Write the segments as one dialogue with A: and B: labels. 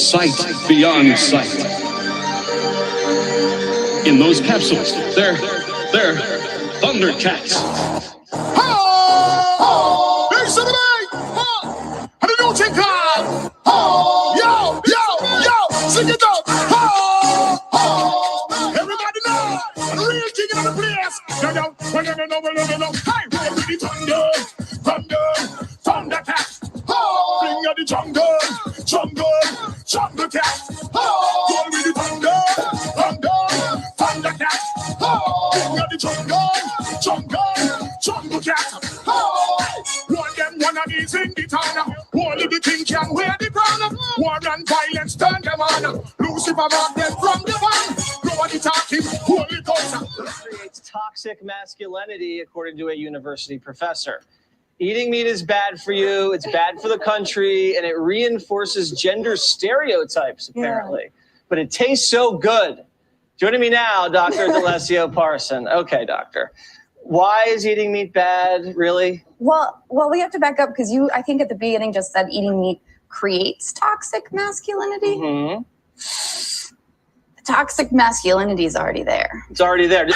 A: sight beyond sight. In those capsules, they're Thundercats.
B: Oh! Hey, somebody! How do you do, Chica? Oh! Yo! Sing it up! Oh! Everybody know! The real king in the place! No. Hey, roll with the Thundercats! Oh! Bring out the jungle cats! Oh! Roll with the Thundercats! Oh! Bring out the jungle cats! Oh! One of these in the town. Only the king can wear the crown. War and violence turn them on. Lucifer brought them from the van. Nobody talking, holy ghost.
C: Creates toxic masculinity, according to a university professor. Eating meat is bad for you, it's bad for the country, and it reinforces gender stereotypes, apparently. Yeah. But it tastes so good. Joining me now, Dr. D'Alessio Parson. Okay, doctor. Why is eating meat bad, really?
D: Well, we have to back up because you, I think at the beginning, just said eating meat creates toxic masculinity.
C: Mm-hmm.
D: The toxic masculinity is already there.
C: It's already there.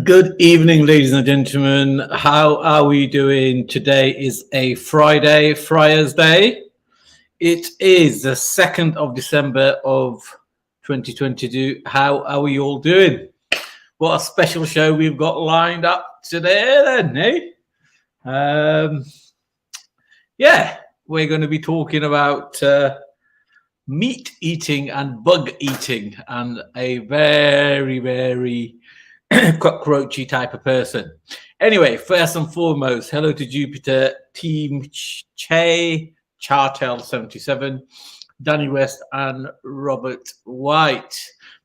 E: Good evening, ladies and gentlemen. How are we doing? Today is a Friday, Friar's Day. It is the 2nd of December of 2022. How are we all doing? What a special show we've got lined up today then, eh? Yeah, we're going to be talking about meat eating and bug eating, and a very, very cockroachy type of person. Anyway, first and foremost, hello to Jupiter, Team Chartel 77, Danny West and Robert White.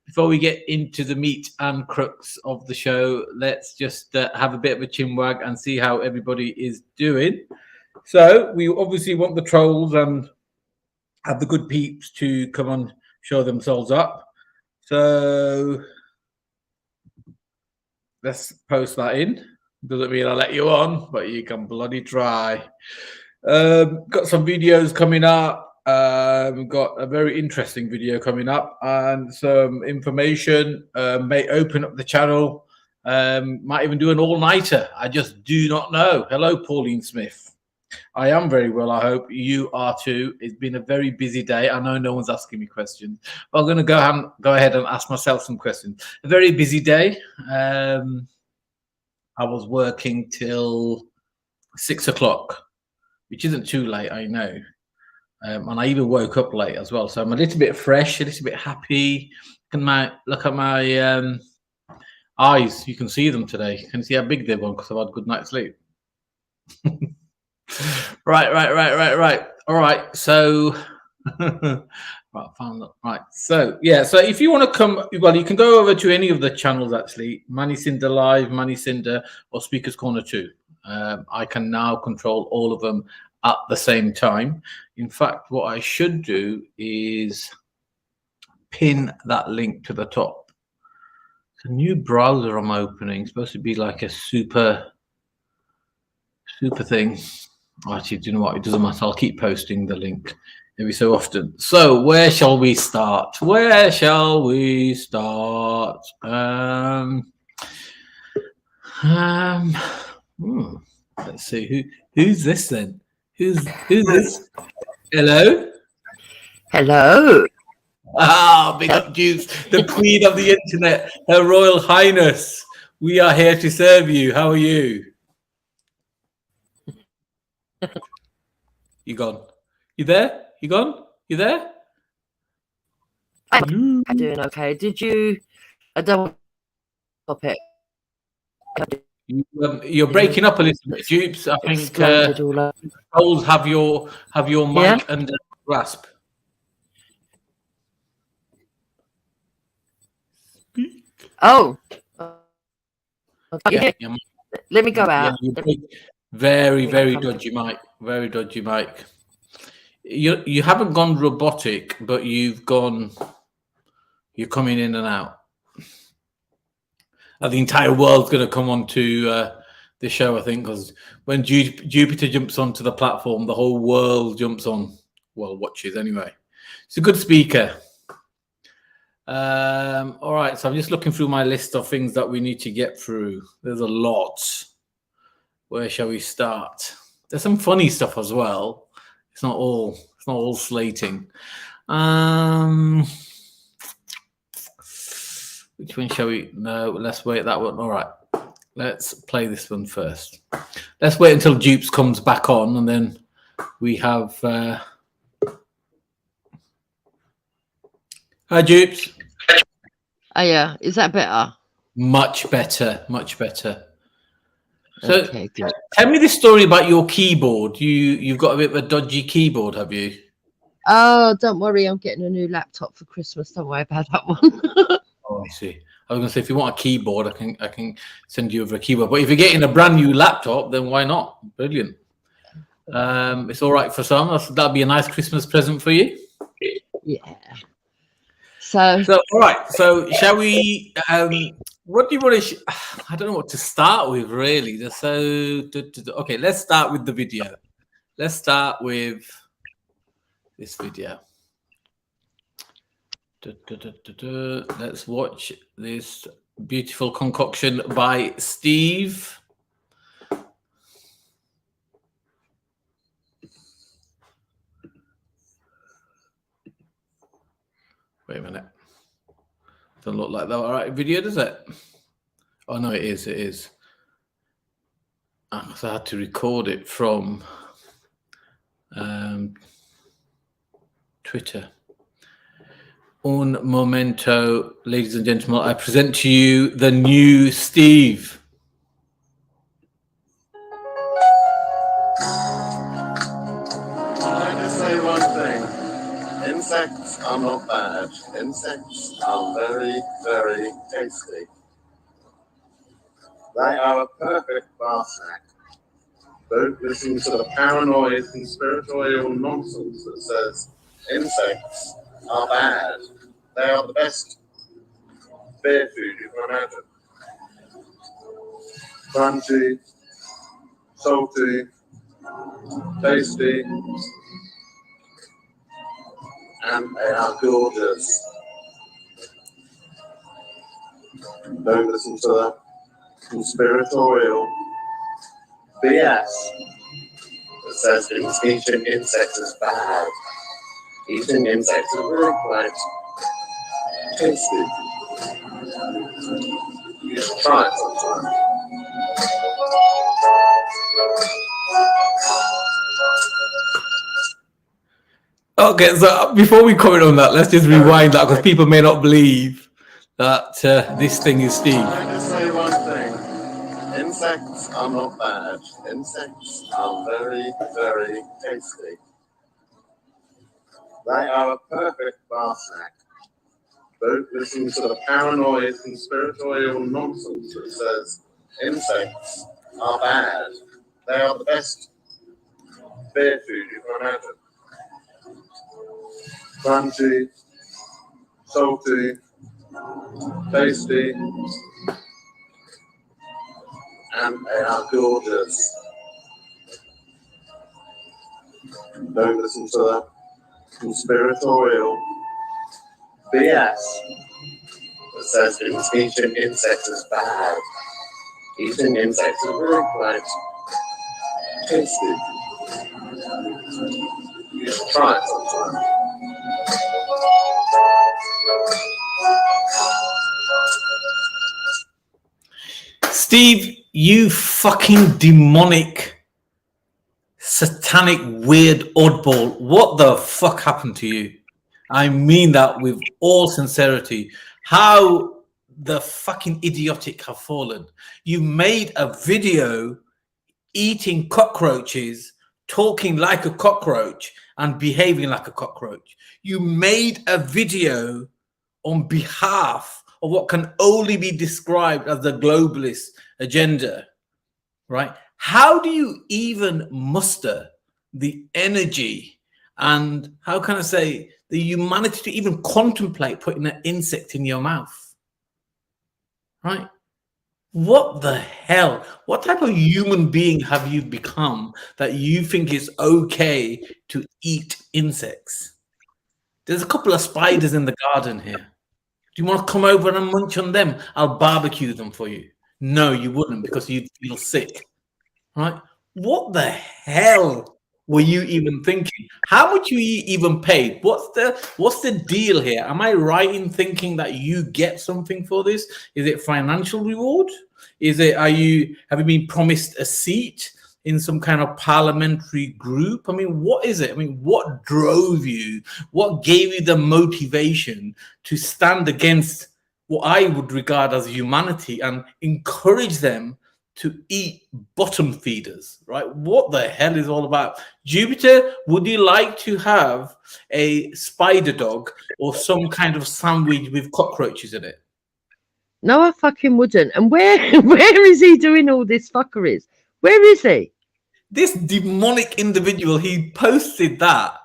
E: Before we get into the meat and crux of the show, let's just have a bit of a chinwag and see how everybody is doing. So we obviously want the trolls and have the good peeps to come and show themselves up. So let's post that in. Doesn't mean I'll let you on, but you can bloody try. Got some videos coming up. Got a very interesting video coming up and some information. May open up the channel. Might even do an all-nighter. I just do not know. Hello, Pauline Smith. I am very well. I hope you are too. It's been a very busy day. I know no one's asking me questions, but I'm going to go ahead and ask myself some questions. A very busy day. I was working till 6 o'clock, which isn't too late, I know. And I even woke up late as well. So I'm a little bit fresh, a little bit happy. Look at my eyes. You can see them today. You can see how big they've gone because I've had a good night's sleep. Right. All right. So, right. So, yeah. So if you want to come, well, you can go over to any of the channels, actually. Manny Cinder Live, Manny Cinder, or Speaker's Corner 2. I can now control all of them at the same time. In fact, what I should do is pin that link to the top. It's a new browser I'm opening. It's supposed to be like a super thing. Actually, do you know what? It doesn't matter. I'll keep posting the link every so often. So where shall we start? Let's see. Who's this then? Who's this? Hello?
F: Hello.
E: Ah, big up Juice, the queen of the internet, Her Royal Highness. We are here to serve you. How are you? You gone? You there? You gone? You there?
F: I'm doing okay. Did you? I don't topic.
E: You're breaking up a little bit, Jupes. I think
F: Exploded all over.
E: Coles have your mic
F: Yeah?
E: under grasp.
F: Oh.
E: Yeah,
F: Okay. Let me go out.
E: very dodgy mic. Very dodgy mic. You haven't gone robotic, but you're coming in and out. The entire world's going to come onto the show, I think, because when Jupiter jumps onto the platform, the whole world jumps on. Well, watches anyway. It's a good speaker. All right, so I'm just looking through my list of things that we need to get through. There's a lot. Where shall we start? There's some funny stuff as well. It's not all slating. Which one shall we? No, let's wait that one. All right, let's play this one first. Let's wait until Dupes comes back on, and then we have. Hi, Dupes.
F: Oh, yeah. Is that better?
E: Much better. Much better. So,
F: Okay, good.
E: tell me the story about your keyboard. You've got a bit of a dodgy keyboard, have you?
F: Oh, don't worry. I'm getting a new laptop for Christmas. Don't worry about that one.
E: Oh, I see. I was going to say, if you want a keyboard, I can send you over a keyboard. But if you're getting a brand new laptop, then why not? Brilliant. It's all right for some. That'd be a nice Christmas present for you.
F: Yeah. So
E: all right. So shall we? What do you want to? I don't know what to start with, really. Okay, let's start with the video. Let's start with this video. Let's watch this beautiful concoction by Steve. Wait a minute. Doesn't look like the right video, does it? Oh, no, it is. It is. So I had to record it from Twitter. Un momento, ladies and gentlemen, I present to you the new Steve.
G: I just say one thing. Insects are not bad. Insects are very, very tasty. They are a perfect bar snack. Don't listen to the paranoid conspiratorial nonsense that says insects are bad. They are the best bear food you can imagine. Crunchy, salty, tasty, and they are gorgeous. Don't listen to the conspiratorial BS that says eating insects is bad. Eating insects is really quite tasty. You should try it sometime.
E: Okay, so before we comment on that, let's just rewind that because people may not believe that this thing is Steve.
G: I just say one thing. Insects are not bad. Insects are very, very tasty. They are a perfect bar snack. Don't listen to the paranoid conspiratorial nonsense that says insects are bad. They are the best bear food you can imagine. Crunchy, salty, tasty, and they are gorgeous. Don't listen to the conspiratorial BS that says eating insects is bad. Eating insects is really quite tasty. You should try it sometime.
E: Steve, you fucking demonic, satanic, weird oddball. What the fuck happened to you? I mean that with all sincerity. How the fucking idiotic have fallen. You made a video eating cockroaches, talking like a cockroach, and behaving like a cockroach. You made a video on behalf of what can only be described as the globalist agenda, right? How do you even muster the energy and, how can I say, the humanity to even contemplate putting an insect in your mouth, right? What the hell? What type of human being have you become that you think it's okay to eat insects? There's a couple of spiders in the garden here. Do you want to come over and munch on them? I'll barbecue them for you. No, you wouldn't, because you'd feel sick, right? What the hell were you even thinking? How much you even paid? What's the deal here? Am I right in thinking that you get something for this? Is it financial reward? Is it, have you been promised a seat in some kind of parliamentary group? I mean, what is it? I mean, what drove you? What gave you the motivation to stand against what I would regard as humanity and encourage them to eat bottom feeders, right? What the hell is all about? Jupiter, would you like to have a spider dog or some kind of sandwich with cockroaches in it?
F: No, I fucking wouldn't. And where is he doing all this fuckeries? Where is he?
E: This demonic individual, he posted that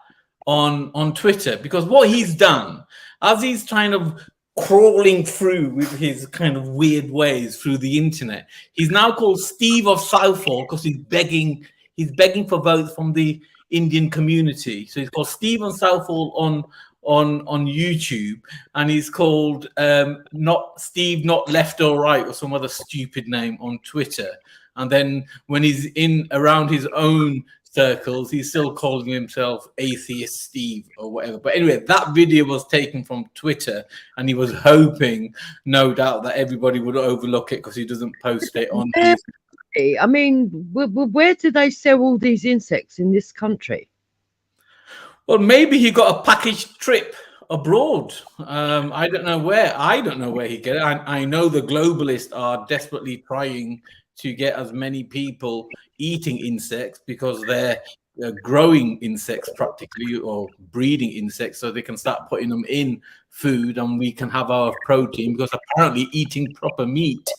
E: on Twitter, because what he's done, as he's kind of crawling through with his kind of weird ways through the internet, he's now called Steve of Southall because he's begging for votes from the Indian community. So he's called Steve of Southall on YouTube, and he's called not Steve, not left or right, or some other stupid name on Twitter. And then when he's in around his own circles, he's still calling himself Atheist Steve or whatever. But anyway, that video was taken from Twitter, and he was hoping, no doubt, that everybody would overlook it because he doesn't post it on his.
F: I mean, where do they sell all these insects in this country?
E: Well, maybe he got a packaged trip abroad. I don't know where. I don't know where he get it. I know the globalists are desperately trying to get as many people eating insects because they're growing insects practically, or breeding insects, so they can start putting them in food and we can have our protein, because apparently eating proper meat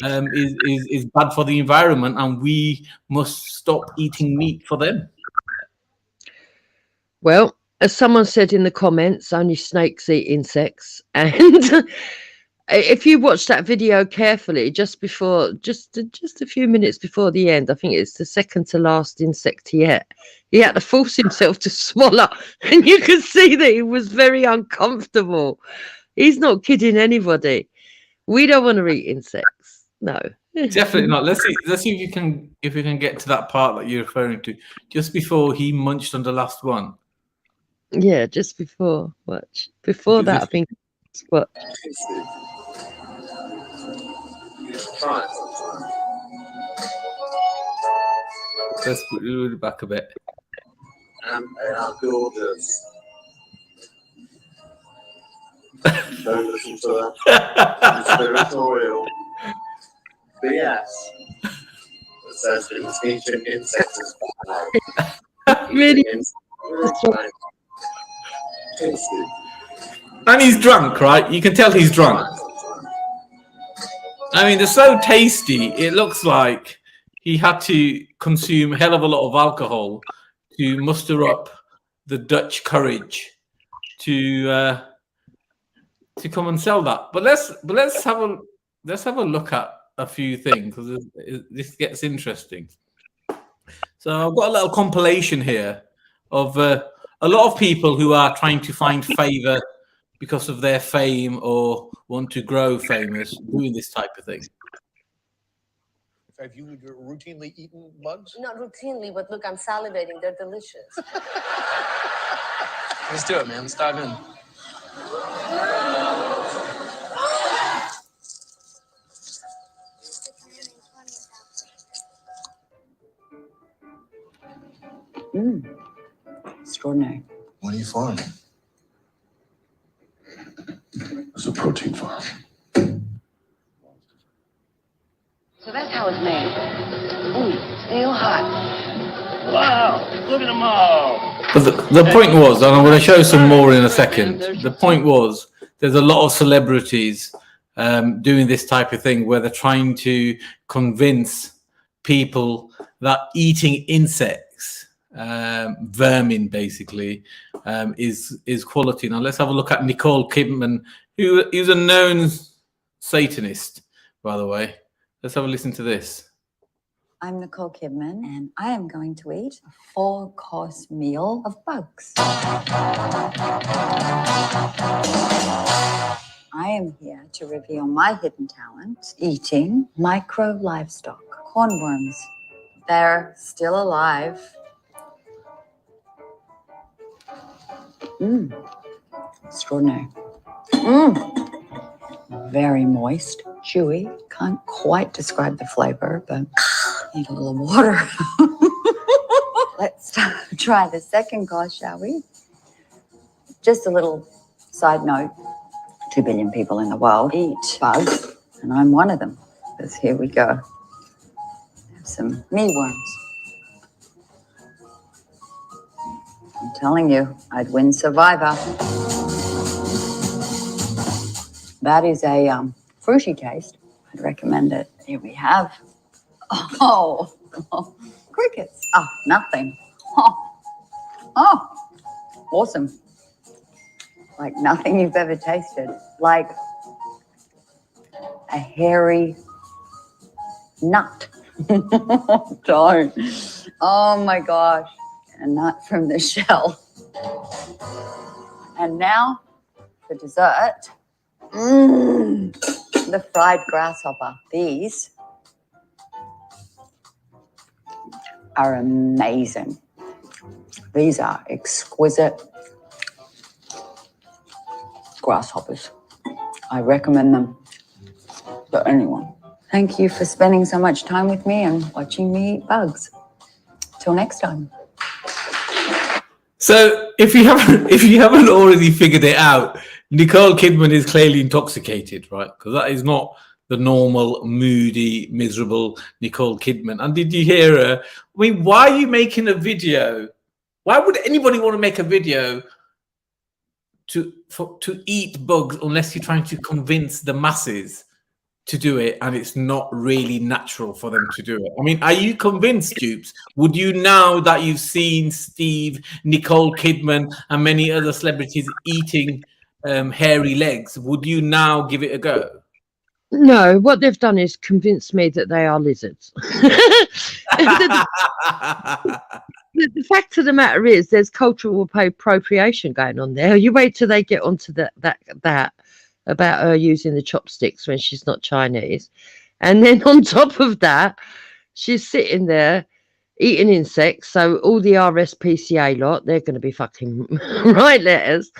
E: is bad for the environment, and we must stop eating meat for them.
F: Well, as someone said in the comments, only snakes eat insects. And if you watch that video carefully, just a few minutes before the end, I think it's the second to last insect he ate, he had to force himself to swallow, and you can see that he was very uncomfortable. He's not kidding anybody. We don't want to eat insects. No,
E: definitely not. Let's see if we can get to that part that you're referring to, just before he munched on the last one.
F: Yeah, just before. Watch. Before that, I think. What?
G: Try it.
E: Let's put it back a bit.
G: And they are gorgeous. Don't listen to that conspiratorial BS that says that eating insects is bad.
F: Really?
G: Tasty.
E: And he's drunk, right? You can tell he's drunk. I mean, they're so tasty. It looks like he had to consume a hell of a lot of alcohol to muster up the Dutch courage to come and sell that. But let's have a look at a few things, because this gets interesting. So I've got a little compilation here of a lot of people who are trying to find favor because of their fame or want to grow famous doing this type of thing.
H: Have you routinely eaten bugs?
I: Not routinely, but look, I'm salivating. They're delicious.
H: Let's do it, man. Let's dive in.
J: Extraordinary.
H: What are you farming?
A: It's a protein farm.
J: So that's how it's made. Ooh, still hot. Wow, look at them all.
E: But the point was, and I'm going to show some more in a second. The point was, there's a lot of celebrities doing this type of thing where they're trying to convince people that eating insects, vermin basically, is quality. Now let's have a look at Nicole Kidman, who's a known Satanist, by the way. Let's have a listen to this.
K: I'm Nicole Kidman, and I am going to eat a full-course meal of bugs. I am here to reveal my hidden talent, eating micro livestock, cornworms. They're still alive. Extraordinary. Very moist, chewy. Can't quite describe the flavor, but need a little water. Let's try the second course, shall we? Just a little side note. 2 billion people in the world eat bugs, and I'm one of them. Because here we go. Have some mealworms. I'm telling you, I'd win Survivor. That is a fruity taste. I'd recommend it. Here we have. Oh, crickets. Oh, nothing. Oh, awesome. Like nothing you've ever tasted. Like a hairy nut. Don't. Oh my gosh. A nut from the shell. And now for dessert. The fried grasshopper. These are amazing. These are exquisite grasshoppers. I recommend them to anyone. Thank you for spending so much time with me and watching me eat bugs. Till next time.
E: So if you haven't already figured it out, Nicole Kidman is clearly intoxicated, right? Because that is not the normal, moody, miserable Nicole Kidman. And did you hear her? I mean, why are you making a video? Why would anybody want to make a video to eat bugs unless you're trying to convince the masses to do it, and it's not really natural for them to do it? I mean, are you convinced, Dupes? Would you, now that you've seen Steve, Nicole Kidman, and many other celebrities eating hairy legs, would you now give it a go?
F: No, what they've done is convince me that they are lizards. The fact of the matter is, there's cultural appropriation going on there. You wait till they get onto that about her using the chopsticks when she's not Chinese, and then on top of that, she's sitting there eating insects. So all the RSPCA lot, they're going to be fucking write letters.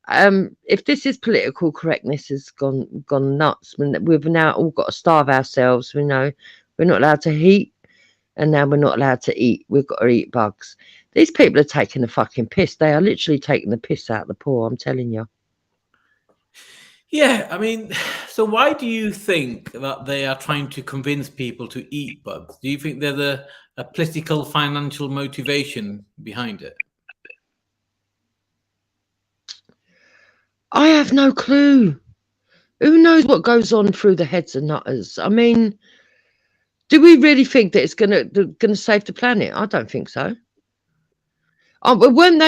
F: If this is political correctness has gone nuts, we've now all got to starve ourselves. We know we're not allowed to eat, and now we're not allowed to eat. We've got to eat bugs. These people are taking the fucking piss. They are literally taking the piss out of the poor, I'm telling you.
E: Yeah, I mean, so why do you think that they are trying to convince people to eat bugs? Do you think there's a political, financial motivation behind it?
F: I have no clue. Who knows what goes on through the heads of nutters? I mean, do we really think that it's gonna save the planet? I don't think so. But weren't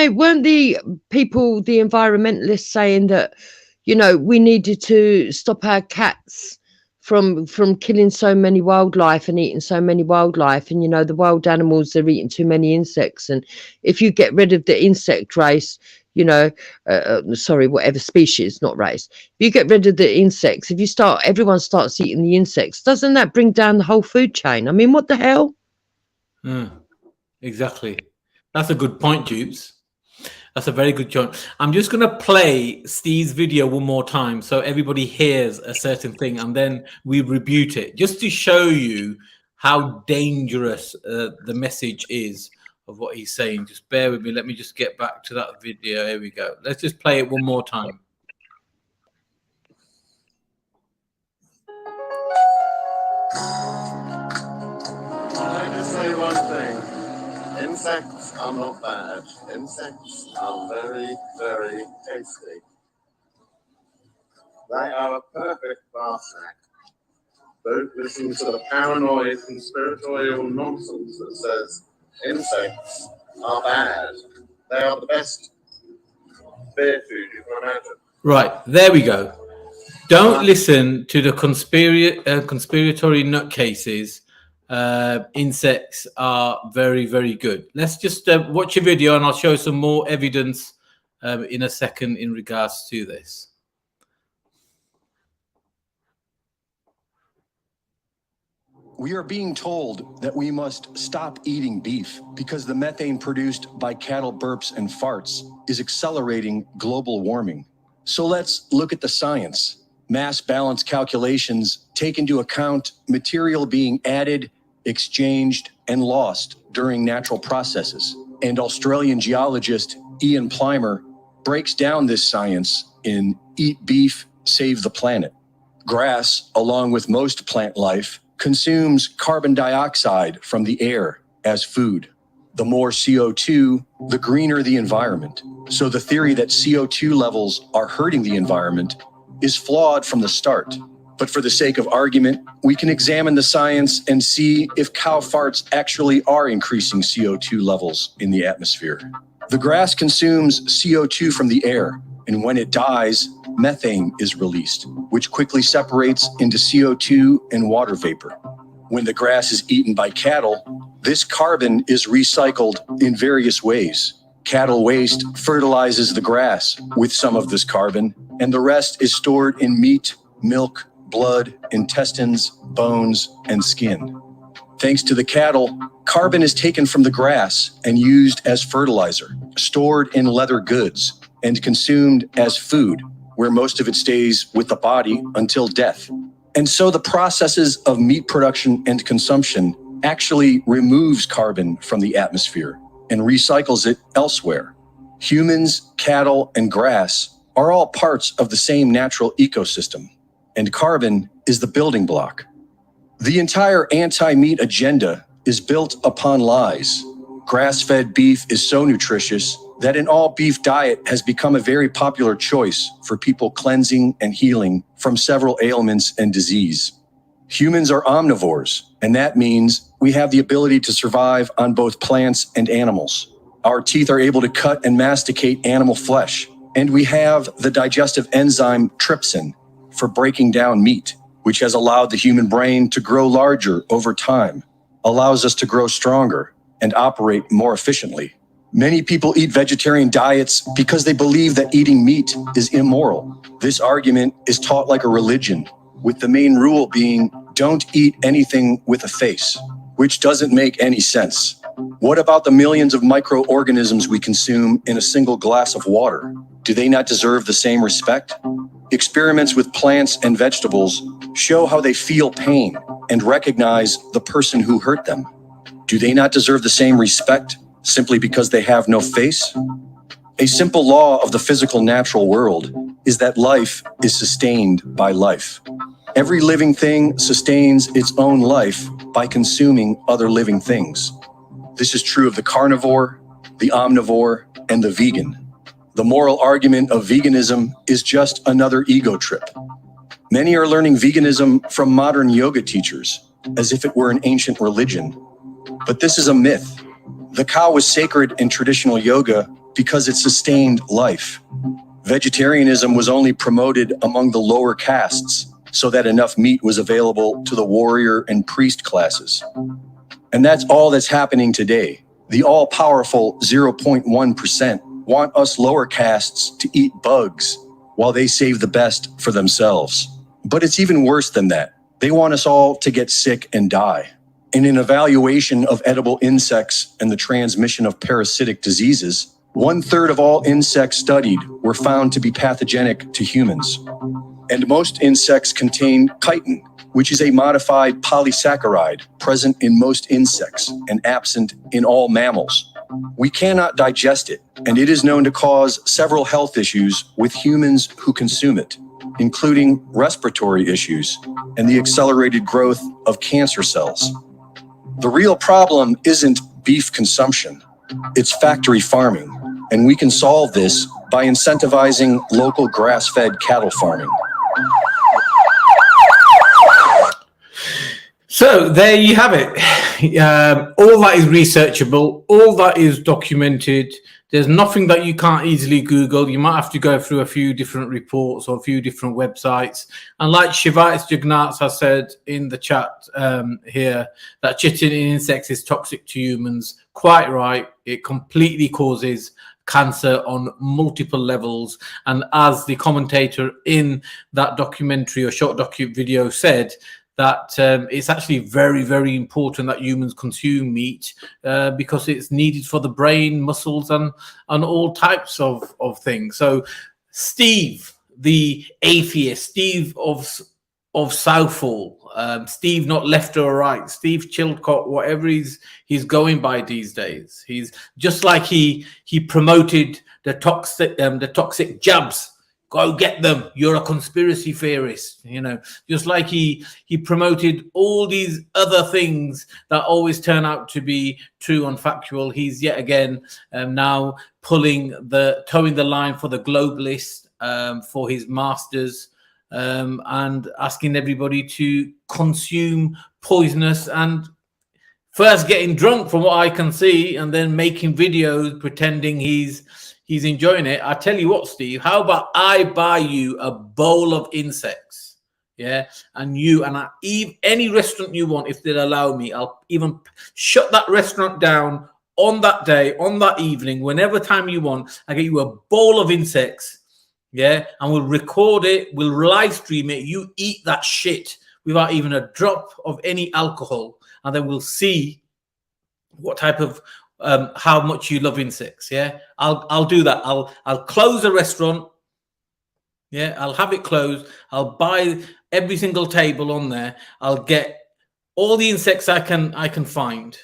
F: the people, the environmentalists, saying that, you know, we needed to stop our cats from killing so many wildlife and eating so many wildlife, and, you know, the wild animals are eating too many insects, and if you get rid of the insect race, you know, whatever species, not race, if you get rid of the insects, if everyone starts eating the insects, doesn't that bring down the whole food chain? I mean, what the hell?
E: Exactly. That's a good point, Dupes. That's a very good point. I'm just going to play Steve's video one more time so everybody hears a certain thing, and then we rebut it, just to show you how dangerous the message is of what he's saying. Just bear with me. Let me just get back to that video. Here we go. Let's just play it one more time.
G: say one thing. Insects are not bad. Insects are very, very tasty. They are a perfect bar snack. Don't listen to the paranoid conspiratorial nonsense that says insects are bad. They are the best bear food you can imagine.
E: Right, there we go. Don't listen to the conspiratory nutcases. Insects are very, very good. Let's just watch a video and I'll show some more evidence in a second in regards to this.
L: We are being told that we must stop eating beef because the methane produced by cattle burps and farts is accelerating global warming. So let's look at the science. Mass balance calculations take into account material being added, exchanged, and lost during natural processes. And Australian geologist Ian Plimer breaks down this science in Eat Beef, Save the Planet. Grass, along with most plant life, consumes carbon dioxide from the air as food. The more CO2, the greener the environment. So the theory that CO2 levels are hurting the environment is flawed from the start. But for the sake of argument, we can examine the science and see if cow farts actually are increasing CO2 levels in the atmosphere. The grass consumes CO2 from the air, and when it dies, methane is released, which quickly separates into CO2 and water vapor. When the grass is eaten by cattle, this carbon is recycled in various ways. Cattle waste fertilizes the grass with some of this carbon, and the rest is stored in meat, milk, blood, intestines, bones, and skin. Thanks to the cattle, carbon is taken from the grass and used as fertilizer, stored in leather goods, and consumed as food, where most of it stays with the body until death. And so the processes of meat production and consumption actually removes carbon from the atmosphere and recycles it elsewhere. Humans, cattle, and grass are all parts of the same natural ecosystem, and carbon is the building block. The entire anti-meat agenda is built upon lies. Grass-fed beef is so nutritious that an all-beef diet has become a very popular choice for people cleansing and healing from several ailments and disease. Humans are omnivores, and that means we have the ability to survive on both plants and animals. Our teeth are able to cut and masticate animal flesh, and we have the digestive enzyme trypsin for breaking down meat, which has allowed the human brain to grow larger over time, allows us to grow stronger, and operate more efficiently. Many people eat vegetarian diets because they believe that eating meat is immoral. This argument is taught like a religion, with the main rule being don't eat anything with a face, which doesn't make any sense. What about the millions of microorganisms we consume in a single glass of water? Do they not deserve the same respect? Experiments with plants and vegetables show how they feel pain and recognize the person who hurt them. Do they not deserve the same respect simply because they have no face? A simple law of the physical natural world is that life is sustained by life. Every living thing sustains its own life by consuming other living things. This is true of the carnivore, the omnivore, and the vegan. The moral argument of veganism is just another ego trip. Many are learning veganism from modern yoga teachers, as if it were an ancient religion. But this is a myth. The cow was sacred in traditional yoga because it sustained life. Vegetarianism was only promoted among the lower castes so that enough meat was available to the warrior and priest classes. And that's all that's happening today. The all-powerful 0.1% want us lower castes to eat bugs while they save the best for themselves. But it's even worse than that. They want us all to get sick and die. In an evaluation of edible insects and the transmission of parasitic diseases, 1/3 of all insects studied were found to be pathogenic to humans. And most insects contain chitin, which is a modified polysaccharide present in most insects and absent in all mammals. We cannot digest it, and it is known to cause several health issues with humans who consume it, including respiratory issues and the accelerated growth of cancer cells. The real problem isn't beef consumption, it's factory farming. And we can solve this by incentivizing local grass-fed cattle farming.
E: So there you have it. All that is researchable. All that is documented. There's nothing that you can't easily Google. You might have to go through a few different reports or a few different websites. And like Shivites Jugnats has said in the chat here, that chitin in insects is toxic to humans. Quite right. It completely causes cancer on multiple levels. And as the commentator in that documentary or short video said, that it's actually very, very important that humans consume meat because it's needed for the brain, muscles, and all types of things. So Steve, the atheist, Steve of Southall, Steve not left or right, Steve Chilcott, whatever he's going by these days. He's just like he promoted the toxic jabs. Go get them. You're a conspiracy theorist, you know, just like he promoted all these other things that always turn out to be true and factual. He's yet again now towing the line for the globalists, for his masters, and asking everybody to consume poisonous and first getting drunk from what I can see and then making videos pretending he's enjoying it. I tell you what, Steve, how about I buy you a bowl of insects, yeah? And any restaurant you want, if they'll allow me, I'll even shut that restaurant down on that day, on that evening, whenever time you want. I get you a bowl of insects, yeah? And we'll record it, we'll live stream it. You eat that shit without even a drop of any alcohol. And then we'll see what type of how much you love insects. Yeah, I'll do that. I'll close the restaurant. Yeah, I'll have it closed. I'll buy every single table on there. I'll get all the insects I can find.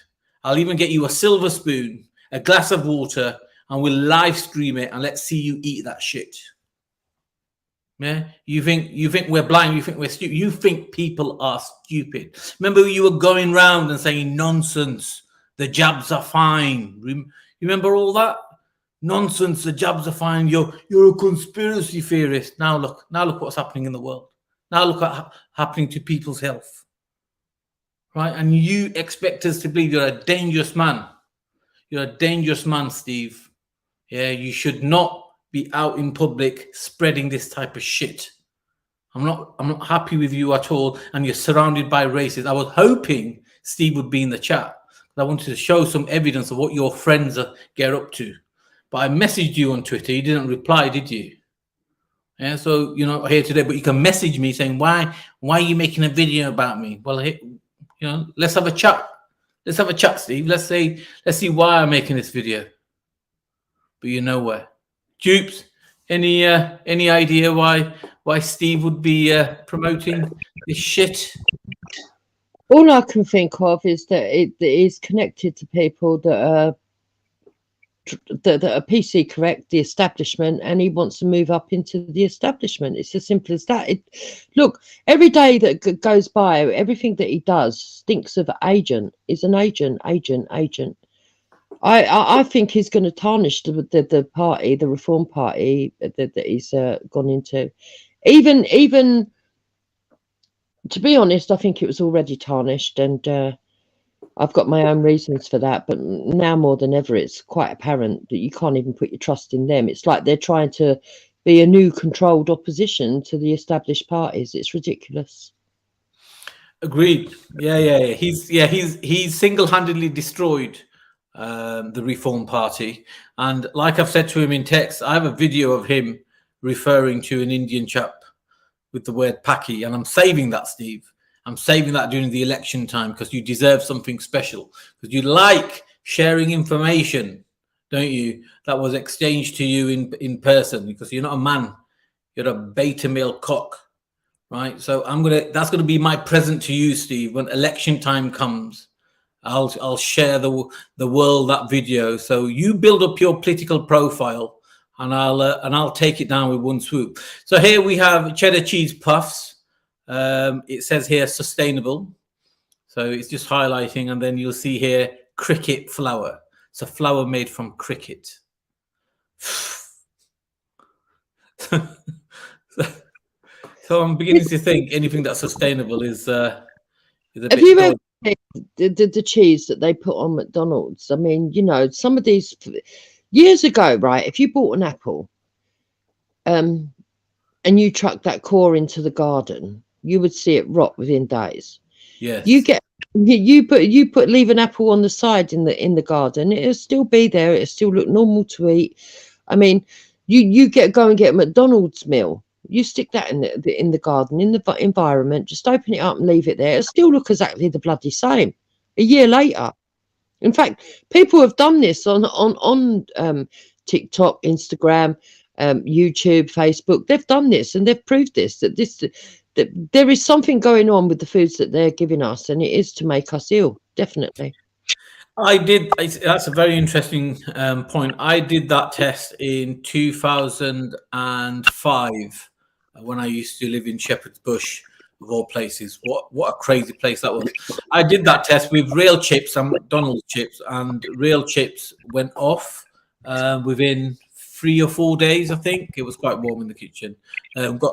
E: I'll even get you a silver spoon, a glass of water, and we'll live stream it and let's see you eat that shit. Yeah, you think we're blind, you think we're stupid, you think people are stupid. Remember you were going around and saying nonsense. The jabs are fine. You remember all that nonsense? The jabs are fine. You're a conspiracy theorist. Now look what's happening in the world. Now look what's happening to people's health. Right? And you expect us to believe you're a dangerous man. You're a dangerous man, Steve. Yeah, you should not be out in public spreading this type of shit. I'm not happy with you at all. And you're surrounded by racists. I was hoping Steve would be in the chat. I wanted to show some evidence of what your friends get up to. But I messaged you on Twitter. You didn't reply, did you? Yeah, so you're not here today, but you can message me saying, why are you making a video about me? Well, let's have a chat. Let's have a chat, Steve. Let's see why I'm making this video. But you're nowhere. Dupes, any idea why Steve would be promoting this shit?
F: All I can think of is that it is connected to people that are PC correct, the establishment, and he wants to move up into the establishment. It's as simple as that. Look, every day that goes by, everything that he does stinks of agent. Is an agent. I think he's going to tarnish the party, the Reform Party that he's gone into. Even to be honest, I think it was already tarnished, and I've got my own reasons for that. But now more than ever, it's quite apparent that you can't even put your trust in them. It's like they're trying to be a new controlled opposition to the established parties. It's ridiculous.
E: Agreed. Yeah. He's single-handedly destroyed the Reform Party, and like I've said to him in text, I have a video of him referring to an Indian chap with the word Paki, and I'm saving that, Steve. I'm saving that during the election time because you deserve something special. Because you like sharing information, don't you? That was exchanged to you in person, because you're not a man. You're a beta male cock, right? So that's gonna be my present to you, Steve. When election time comes, I'll share the world that video. So you build up your political profile, and I'll take it down with one swoop. So here we have cheddar cheese puffs. It says here sustainable. So it's just highlighting, and then you'll see here cricket flour. It's a flour made from cricket. So I'm beginning to think anything that's sustainable is a
F: Have
E: bit
F: you
E: dodgy.
F: ever seen the cheese that they put on McDonald's? I mean, you know, some of these years ago, right? If you bought an apple, and you truck that core into the garden, you would see it rot within days.
E: Yes.
F: You leave an apple on the side in the garden, it'll still be there, it'll still look normal to eat. I mean, you go and get a McDonald's meal, you stick that in the garden, in the environment, just open it up and leave it there, it'll still look exactly the bloody same a year later. In fact, people have done this on TikTok, Instagram, YouTube, Facebook. They've done this and they've proved that there is something going on with the foods that they're giving us, and it is to make us ill, definitely.
E: That's a very interesting point. I did that test in 2005 when I used to live in Shepherd's Bush, of all places. What a crazy place that was. I did that test with real chips and McDonald's chips, and real chips went off within 3 or 4 days. I think it was quite warm in the kitchen.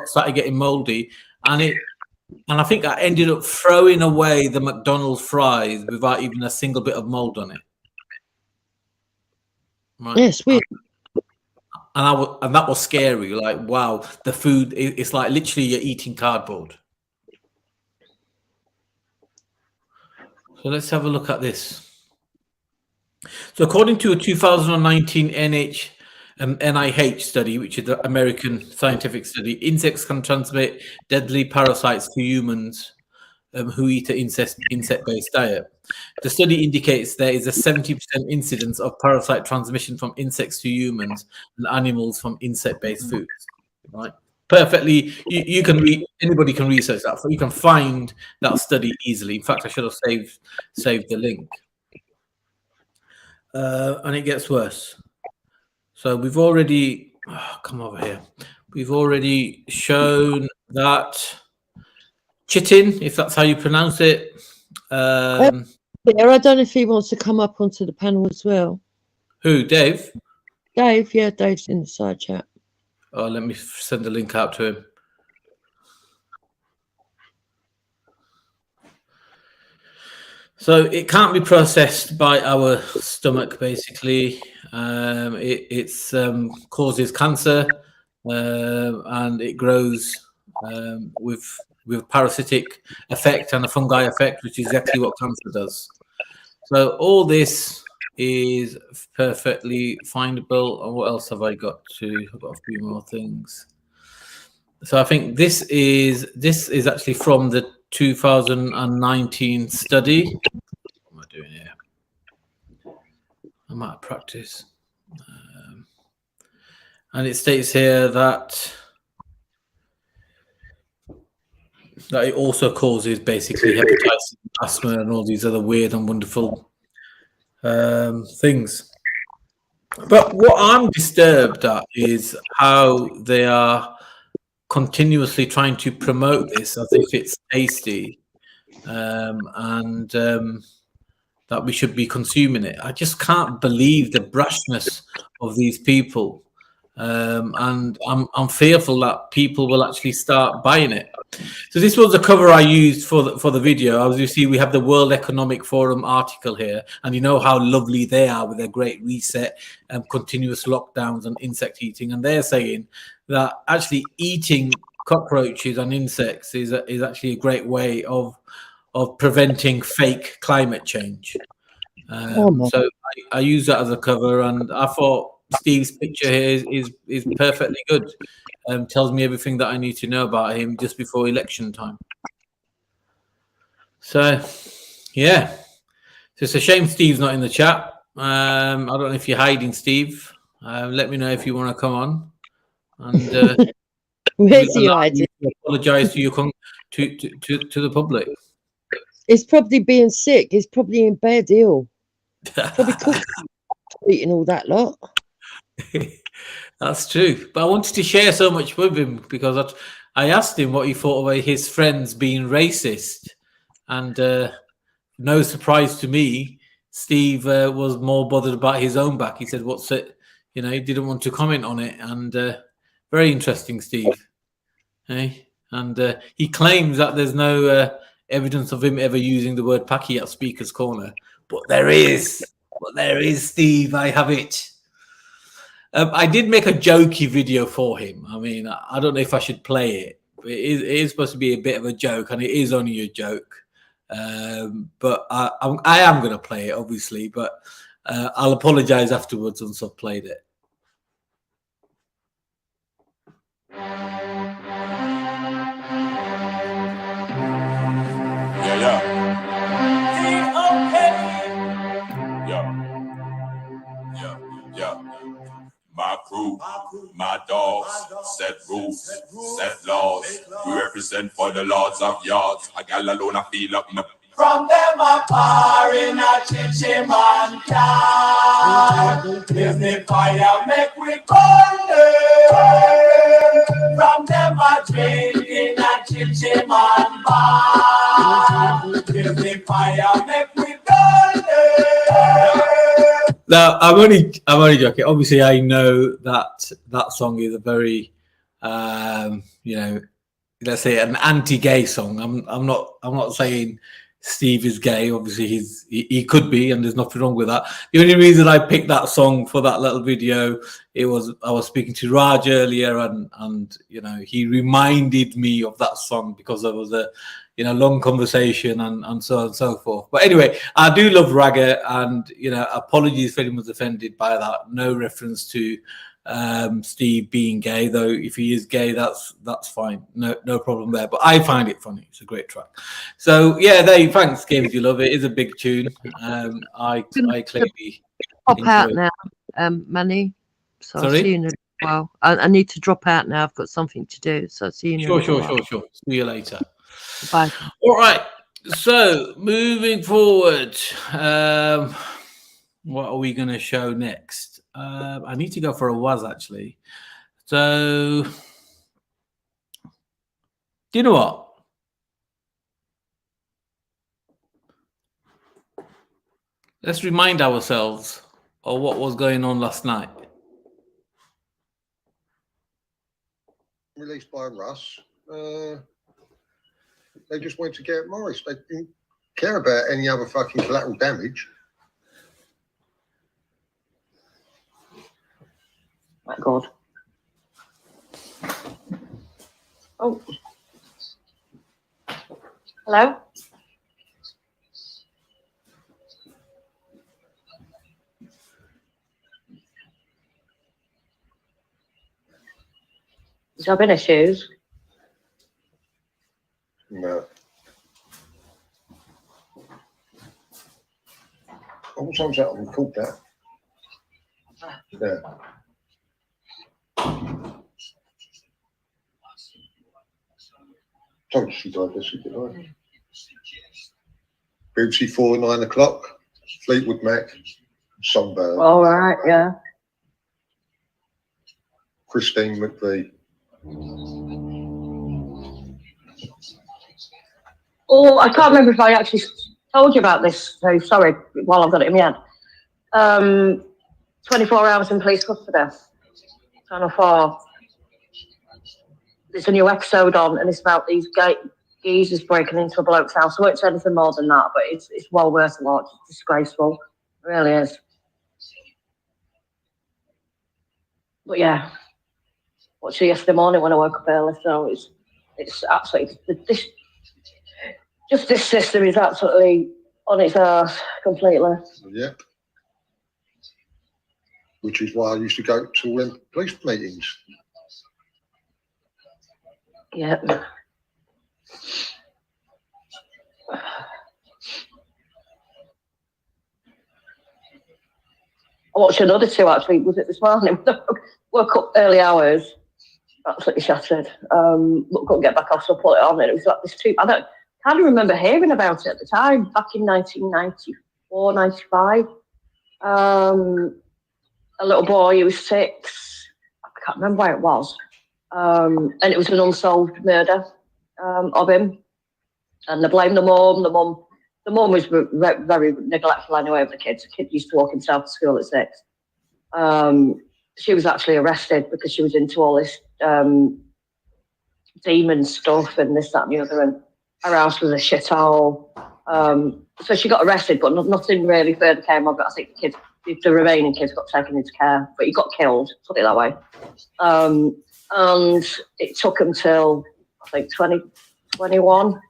E: Started getting moldy, and I think I ended up throwing away the McDonald's fries without even a single bit of mold on it. Right.
F: Yes, weird.
E: And that was scary. Like, wow, the food, it's like literally you're eating cardboard. So let's have a look at this. So according to a 2019 NIH study, which is the American scientific study, insects can transmit deadly parasites to humans who eat an insect-based diet. The study indicates there is a 70% incidence of parasite transmission from insects to humans and animals from insect-based foods. Right? Perfectly, you can anybody can research that. You can find that study easily. In fact, I should have saved the link. And it gets worse. So we've already come over here. We've already shown that chitin, if that's how you pronounce it.
F: I don't know if he wants to come up onto the panel as well.
E: Who, Dave?
F: Dave, yeah, Dave's in the side chat.
E: Oh, let me send the link out to him. So it can't be processed by our stomach, basically. It causes cancer, and it grows with parasitic effect and a fungi effect, which is exactly what cancer does. So all this is perfectly findable. And what else have I got to? I've got a few more things. So I think this is actually from the 2019 study. What am I doing here? I'm out of practice. And it states here that it also causes basically hepatitis, asthma, and all these other weird and wonderful things. But what I'm disturbed at is how they are continuously trying to promote this as if it's tasty, and that we should be consuming it. I just can't believe the brashness of these people, and I'm fearful that people will actually start buying it. So this was the cover I used for the video. As you see, we have the World Economic Forum article here, and you know how lovely they are with their great reset and continuous lockdowns and insect eating, and they're saying that actually eating cockroaches and insects is actually a great way of preventing fake climate change. So I use that as a cover, and I thought Steve's picture here is perfectly good. Tells me everything that I need to know about him just before election time. So, yeah. So it's a shame Steve's not in the chat. I don't know if you're hiding, Steve. Let me know if you want to come on. And
F: where's he hiding?
E: Apologise to to the public.
F: He's probably being sick. He's probably in bed ill. Probably eating all that lot.
E: That's true. But I wanted to share so much with him because I asked him what he thought about his friends being racist. And no surprise to me, Steve was more bothered about his own back. He said, "What's it?" You know, he didn't want to comment on it, and very interesting, Steve. Hey, and he claims that there's no evidence of him ever using the word "packy" at Speaker's Corner, but there is. But there is, Steve. I have it. I did make a jokey video for him. I mean, I don't know if I should play it. But it is supposed to be a bit of a joke, and it is only a joke. But I am going to play it, obviously. But I'll apologize afterwards once I've played it.
M: My crew, my dogs, set rules, set laws. We represent for the lords of yards. I got alone, I feel up my. From them a par in a chichi man car. Give me fire, make we burn it. From them a drink in a chichi man bar. Give me fire, make we burn it.
E: No, I'm only joking. Obviously, I know that song is a very, you know, let's say an anti-gay song. I'm not saying Steve is gay. Obviously, he could be, and there's nothing wrong with that. The only reason I picked that song for that little video, I was speaking to Raj earlier, and you know, he reminded me of that song because there was a long conversation and so on and so forth. But anyway, I do love Ragga, and you know, apologies if anyone was offended by that. No reference to Steve being gay, though. If he is gay, that's fine. No problem there. But I find it funny. It's a great track. So yeah, thanks, Games You Love. It is a big tune. I clearly
F: pop out now, Manny. So I'll see you in a little while. I need to drop out now. I've got something to do. So I'll see you in a little while.
E: Sure. See you later.
F: Bye.
E: All right. So moving forward, what are we going to show next? I need to go for a was actually. So, do you know what? Let's remind ourselves of what was going on last night.
N: Released by Russ. They just went to Garrett Morris. They didn't care about any other fucking collateral damage.
O: My God. Oh. Hello? Is there been issues?
N: No. What time's that on? Called that? Yeah. Told you she died this week, didn't I? BBC 4, 9 o'clock. Fleetwood Mac. Sunburn.
O: All right, yeah.
N: Christine McVie.
O: Oh, I can't remember if I actually told you about this. So sorry, while I've got it in my hand. 24 hours in police custody. Channel 4. There's a new episode on, and it's about these geezers breaking into a bloke's house. I won't say anything more than that, but it's well worth a watch. It's disgraceful. It really is. But yeah, watched it yesterday morning when I woke up early, so it's absolutely this system is absolutely on its arse completely.
N: Yep. Which is why I used to go to police meetings.
O: Yeah. I watched another two actually. Was it this morning? Woke up early hours, absolutely shattered. Couldn't get back off, so I put it on. And it was like this two. I can't remember hearing about it at the time. Back in 1994, 95. A little boy, he was 6. I can't remember where it was. And it was an unsolved murder of him. And they blamed the mum. The mum The mum was very neglectful anyway of the kids. The kid used to walk himself to school at 6. She was actually arrested because she was into all this demon stuff and this, that, and the other, and her house was a shithole. So she got arrested, but nothing really further came of it. I think the remaining kids got taken into care, but he got killed, put it that way. And it took him till, I think, 2021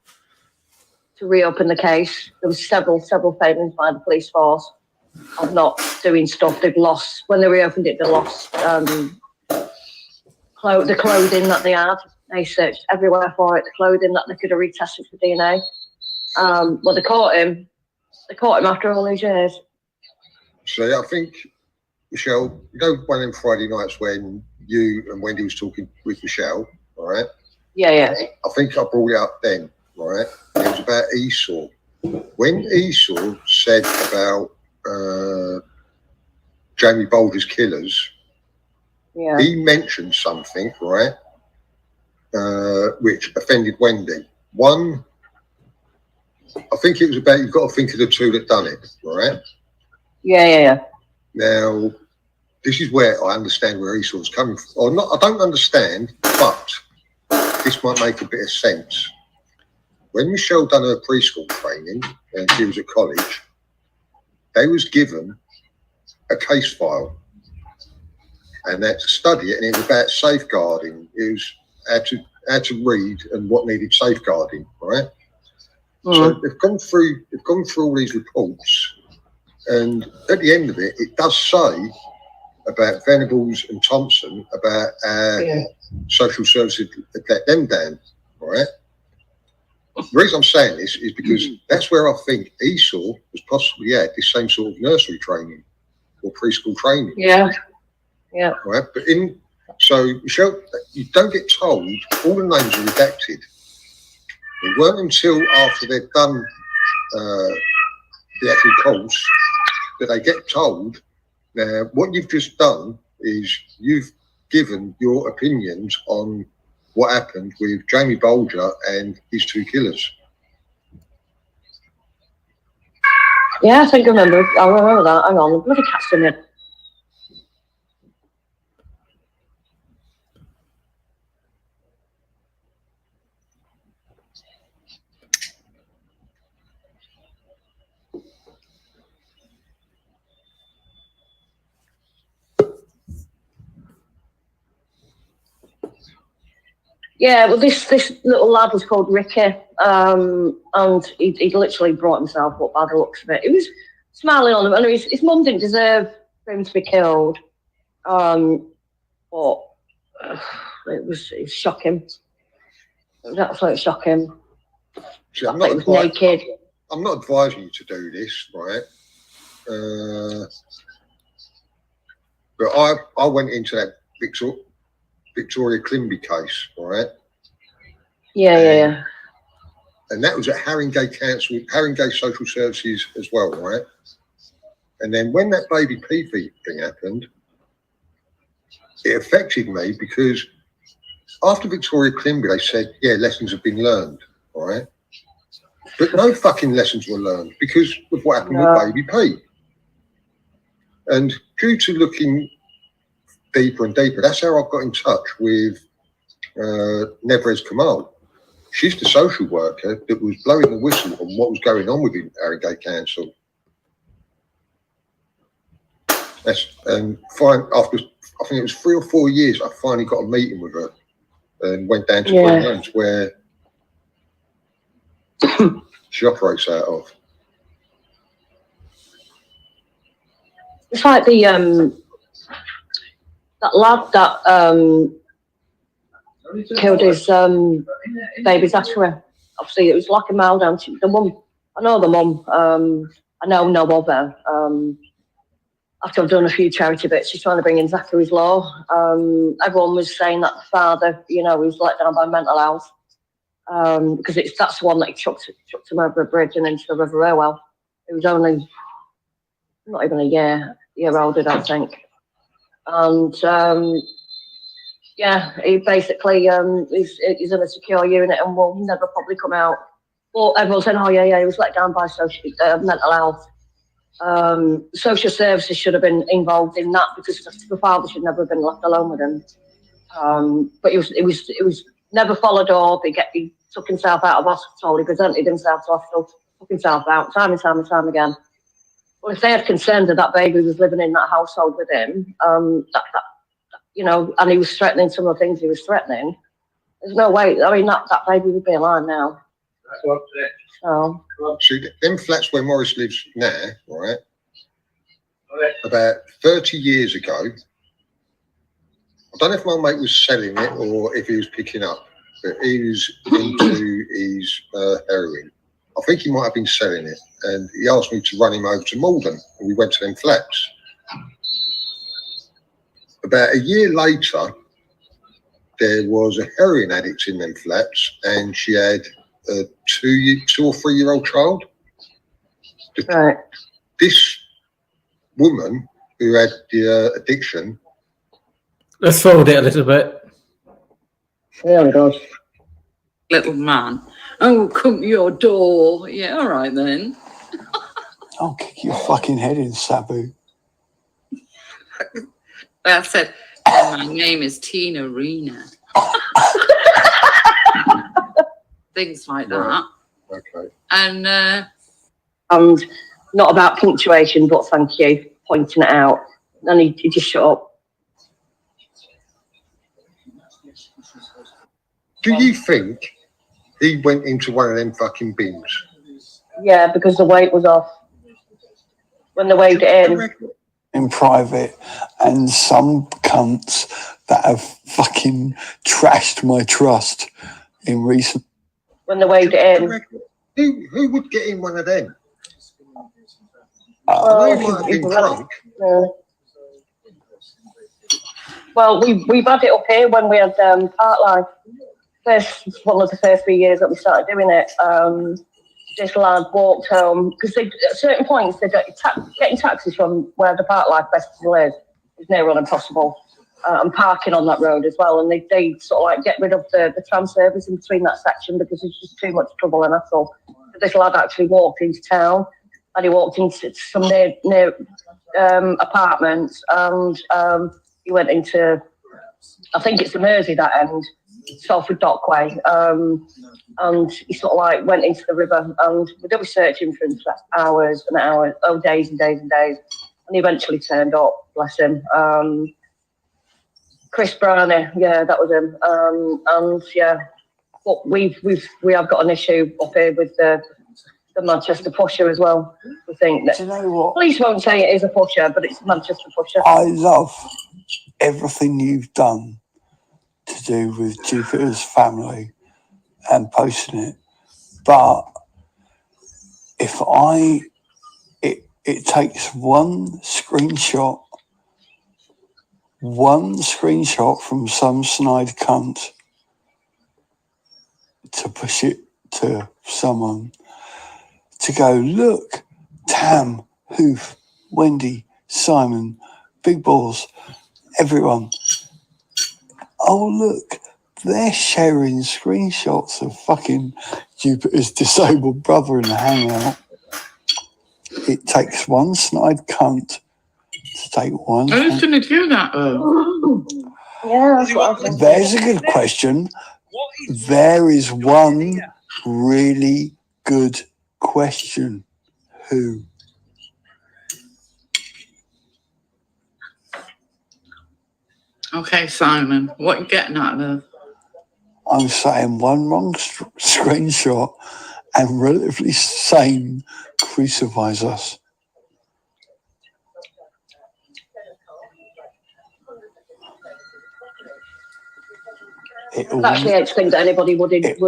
O: to reopen the case. There was several failings by the police force of not doing stuff. They've lost, when they reopened it, they lost the clothing that they had. They searched everywhere for it, the clothing that they could have retested for DNA. Well, they caught him. They caught him after all these years.
N: So I think, Michelle, you know, one of them Friday nights when you and Wendy was talking with Michelle, all right?
O: Yeah.
N: I think I brought it up then, all right? It was about Esau. When Esau said about Jamie Bolger's killers, he mentioned something, right, which offended Wendy. One, I think it was about you've got to think of the two that done it, right?
O: Yeah.
N: Now, this is where I understand where Esau's coming from. Or not, I don't understand, but this might make a bit of sense. When Michelle done her preschool training and she was at college, they was given a case file and they had to study it, and it was about safeguarding. It was how to read and what needed safeguarding, right? So they've gone through all these reports, and at the end of it, it does say about Venables and Thompson about social services had let them down, right? The reason I'm saying this is because that's where I think Esau was possibly had this same sort of nursery training or preschool training.
O: Yeah.
N: Right, but so Michelle, you don't get told. All the names are redacted. It weren't until after they've done the actual course that they get told. Now, what you've just done is you've given your opinions on what happened with Jamie Bolger and his two killers.
O: Yeah, I think I remember that. Hang on, the bloody cat's in it. Yeah, well, this little lad was called Ricky, and he literally brought himself up by the looks of it. He was smiling on him, and his mum didn't deserve for him to be killed, but it was shocking. It was absolutely shocking.
N: See, I'm
O: not naked.
N: I'm not advising you to do this, right? But I went into that Victoria Climby case, all right?
O: Yeah.
N: And that was at Haringey Council, Haringey Social Services as well, right? And then when that baby PV thing happened, it affected me because after Victoria Climby, they said, yeah, lessons have been learned, all right? But no fucking lessons were learned because of what happened with baby P. And due to looking deeper and deeper, that's how I got in touch with Nevrez Kamal. She's the social worker that was blowing the whistle on what was going on within Haringey Council. And fine, after I think it was 3 or 4 years, I finally got a meeting with her and went down to Greenland where she operates out of.
O: It's like the that lad that killed his baby Zachary. Obviously, it was like a mile down to the mum. I know the mum. I know of her. After I've done a few charity bits, she's trying to bring in Zachary's Law. Everyone was saying that the father, he was let down by mental health because that's the one that he chucked him over a bridge and into the River Irwell. It was only not even a year old, I don't think. And he basically he's in a secure unit and will never probably come out. Well, everyone's saying, oh, yeah, he was let down by mental health. Social services should have been involved in that because the father should never have been left alone with him. But it was never followed up. He took himself out of hospital. He presented himself to hospital, took himself out time and time again. Well, if they had concern that baby was living in that household with him, you know, and he was threatening some of the things he was threatening, there's no way. I mean, that baby would be alive now. So.
N: See, them flats where Morris lives now, right? About 30 years ago, I don't know if my mate was selling it or if he was picking up, but he was into his heroin. I think he might have been selling it, and he asked me to run him over to Malden, and we went to them flats. About a year later, there was a heroin addict in them flats, and she had a 2 or 3 year old child.
O: Right.
N: This woman who had the addiction.
E: Let's forward it a little bit.
O: There we go.
P: Little man. Oh, come to your door. Yeah, all right then.
Q: I'll kick your fucking head in, Sabu.
P: I said, my name is Tina Rena. Things like that.
N: Okay.
P: And
O: not about punctuation, but thank you for pointing it out. And he just shut up.
N: Do you think he went into one of them fucking bins?
O: Yeah, because the weight was off. When they weighed it
Q: in private, and some cunts that have fucking trashed my trust in recent.
O: When they weighed it in.
N: Who would get in one of them?
O: Well,
N: they might have been drunk.
O: Well, we've had it up here when we had Park Life. One of the first 3 years that we started doing it. This lad walked home because at certain points getting taxis from where the Park Life Festival is near on impossible, and parking on that road as well. And they sort of like get rid of the tram service in between that section because it's just too much trouble and hassle. But this lad actually walked into town, and he walked into some near apartments, and he went into, I think it's the Mersey that end, Salford Dockway, and he sort of like went into the river, and they were searching for him for hours and hours, days and days and days, and he eventually turned up, bless him. Chris Brownie, yeah, that was him, and yeah, but we have got an issue up here with the Manchester pusher as well. We think that,
Q: do you know what?
O: Police won't say it is a pusher, but it's a Manchester pusher.
Q: I love everything you've done to do with Jupiter's family and posting it, but if it takes one screenshot from some snide cunt to push it to someone to go, look, Tam, Hoof, Wendy, Simon, Big Balls, everyone. Oh, look, they're sharing screenshots of fucking Jupiter's disabled brother in the hangout. It takes one snide cunt to take one.
P: Who's going to do that, though?
O: Yeah, that's what I think.
Q: There's a good question. There is one really good question. Who?
P: Okay, Simon, what are you getting at there?
Q: I'm saying one wrong screenshot and relatively sane crucifies us.
O: I actually don't think that anybody would indeed do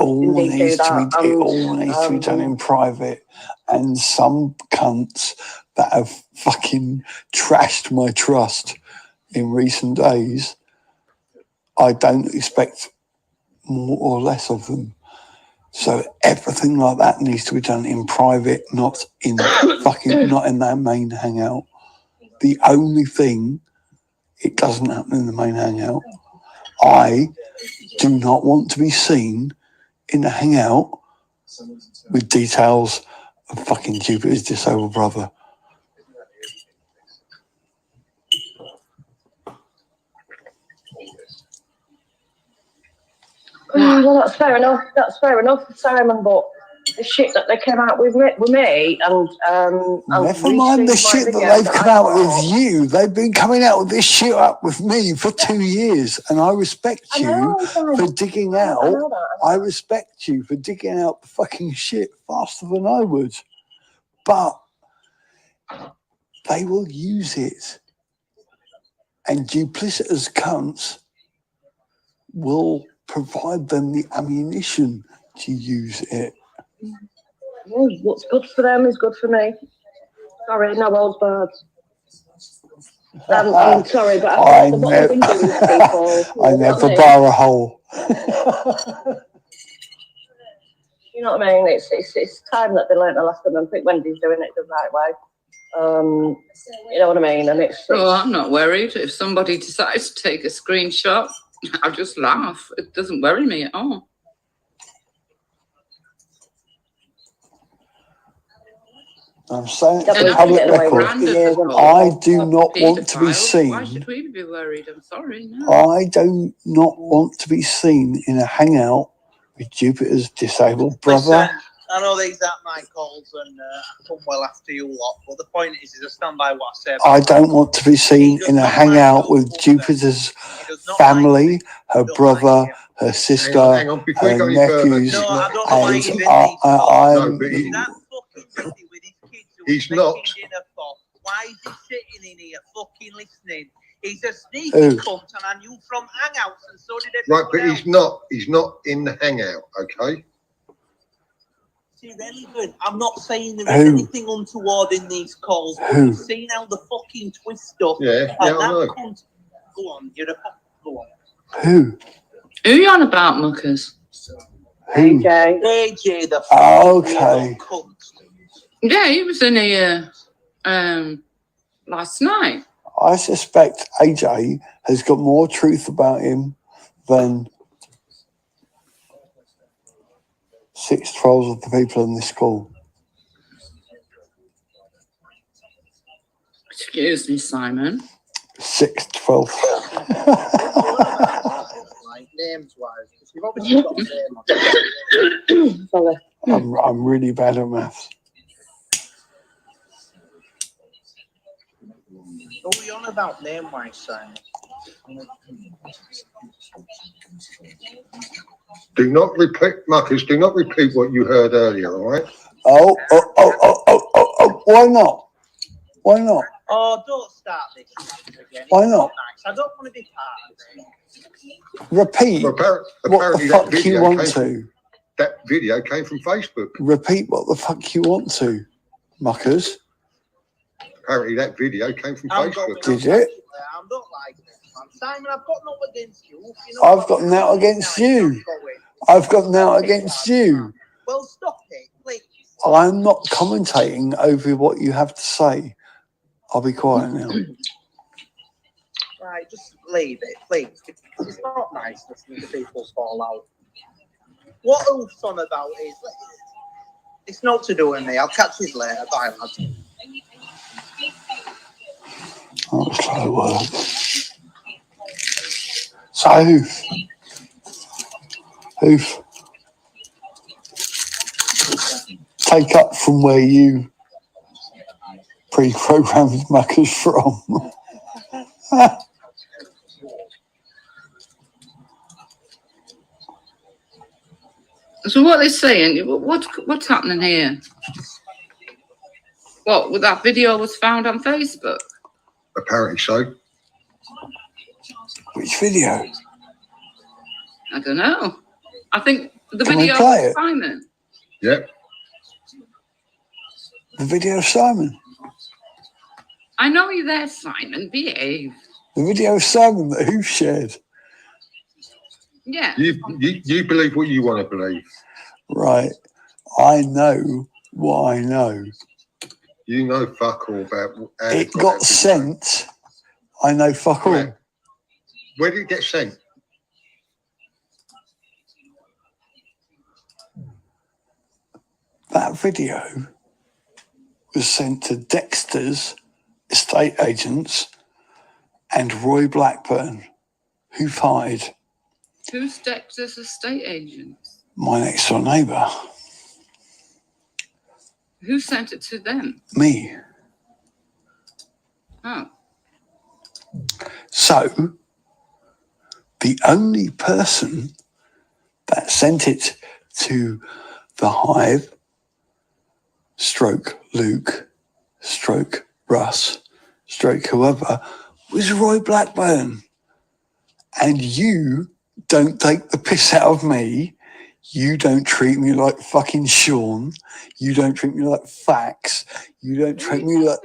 O: that.
Q: It all needs to be done in private, and some cunts that have fucking trashed my trust in recent days, I don't expect more or less of them. So everything like that needs to be done in private, not in not in that main hangout. The only thing, it doesn't happen in the main hangout. I do not want to be seen in a hangout with details of fucking Jupiter's disabled brother.
O: Well, that's fair enough. That's fair enough, Simon. But the shit that they came out with me and
Q: never mind the shit that they've come out with you. They've been coming out with this shit up with me for 2 years, and I respect you for digging out. I respect you for digging out the fucking shit faster than I would, but they will use it, and duplicitous cunts will provide them the ammunition to use it.
O: What's good for them is good for me. Sorry, no holds barred. I'm sorry, but
Q: I
O: what I've been doing to people.
Q: I never bar a hole.
O: You know what I mean? It's time that they learn a lesson, and I think Wendy's doing it the right way. You know what I mean? And it's
P: Oh, I'm not worried. If somebody decides to take a screenshot, I'll just laugh. It doesn't worry me at all.
Q: I'm saying for public record, I do not want to be seen.
P: Why should we be worried? I'm sorry. No.
Q: I do not want to be seen in a hangout with Jupiter's disabled brother.
R: Listen, I know these aren't my calls, and I come well after you lot, but the point is I stand by what I said.
Q: I don't want to be seen in a hangout with Jupiter's family, her brother, her sister, her nephews, and
N: he's not.
R: Why is he sitting in here fucking listening? He's a sneaky cunt, and I knew from hangouts, and so did everyone
N: Right, but
R: else.
N: he's not in the hangout, okay?
R: It's irrelevant. I'm not saying there is anything untoward in these calls, but you've seen how the fucking twist stuff.
N: Yeah,
R: and
N: I know.
R: Cunt, go on, you're a go on.
Q: Who?
P: Who are you on about, muckers?
R: AJ, the
Q: okay.
R: Cunt.
P: Yeah, he was in here last night.
Q: I suspect AJ has got more truth about him than 6/12 of the people in this call.
P: Excuse me, Simon.
Q: 6/12.
R: Like names wise, because you've obviously got a name.
O: Sorry.
Q: I'm really bad at maths.
R: What are you on about name wise, Simon?
N: Do not repeat, Marcus, do not repeat what you heard earlier, all right?
Q: Oh, why not? Why not?
R: Oh, don't start this again.
Q: Why not?
R: Nice. I don't want to be part of it.
Q: Repeat what the fuck you want to.
N: That video came from Facebook.
Q: Repeat what the fuck you want to, muckers.
N: Apparently that video came from Facebook.
Q: Did it?
R: I'm not like this, man. Simon, I've got nothing against you.
Q: I've got now against you. I've got now against you.
R: Well, stop it, please.
Q: I'm not commentating over what you have to say. I'll be quiet now.
R: Right, just leave it, please. It's not nice listening to people fall out. What Ulf's on about is, it's not to do with me. I'll catch you later. Bye, lads.
Q: Oh, slow work. So, Hoof, take up from where you pre-programmed muckers from.
P: So what are they saying? What's happening here? What, that video was found on Facebook?
N: Apparently so.
Q: Which video?
P: I don't know. I think the
Q: Can we
P: video
Q: play
P: of
Q: it?
P: Simon.
N: Yep.
Q: The video of Simon.
P: I know you're there, Simon. Behave.
Q: The video of Simon that Hoof shared.
P: Yeah.
N: You believe what you want to believe.
Q: Right. I know what I know.
N: You know fuck all about how
Q: It got sent. I know fuck all.
N: Where did it get sent?
Q: That video was sent to Dexter's estate agents and Roy Blackburn, who fired
P: Who's Dexter's estate agents?
Q: my next door neighbour.
P: Who sent it to them?
Q: Me.
P: Oh.
Q: So, the only person that sent it to the Hive, stroke Luke, stroke Russ, stroke whoever, was Roy Blackburn. And you don't take the piss out of me. You don't treat me like fucking Sean. You don't treat me like Fax. You don't treat me like...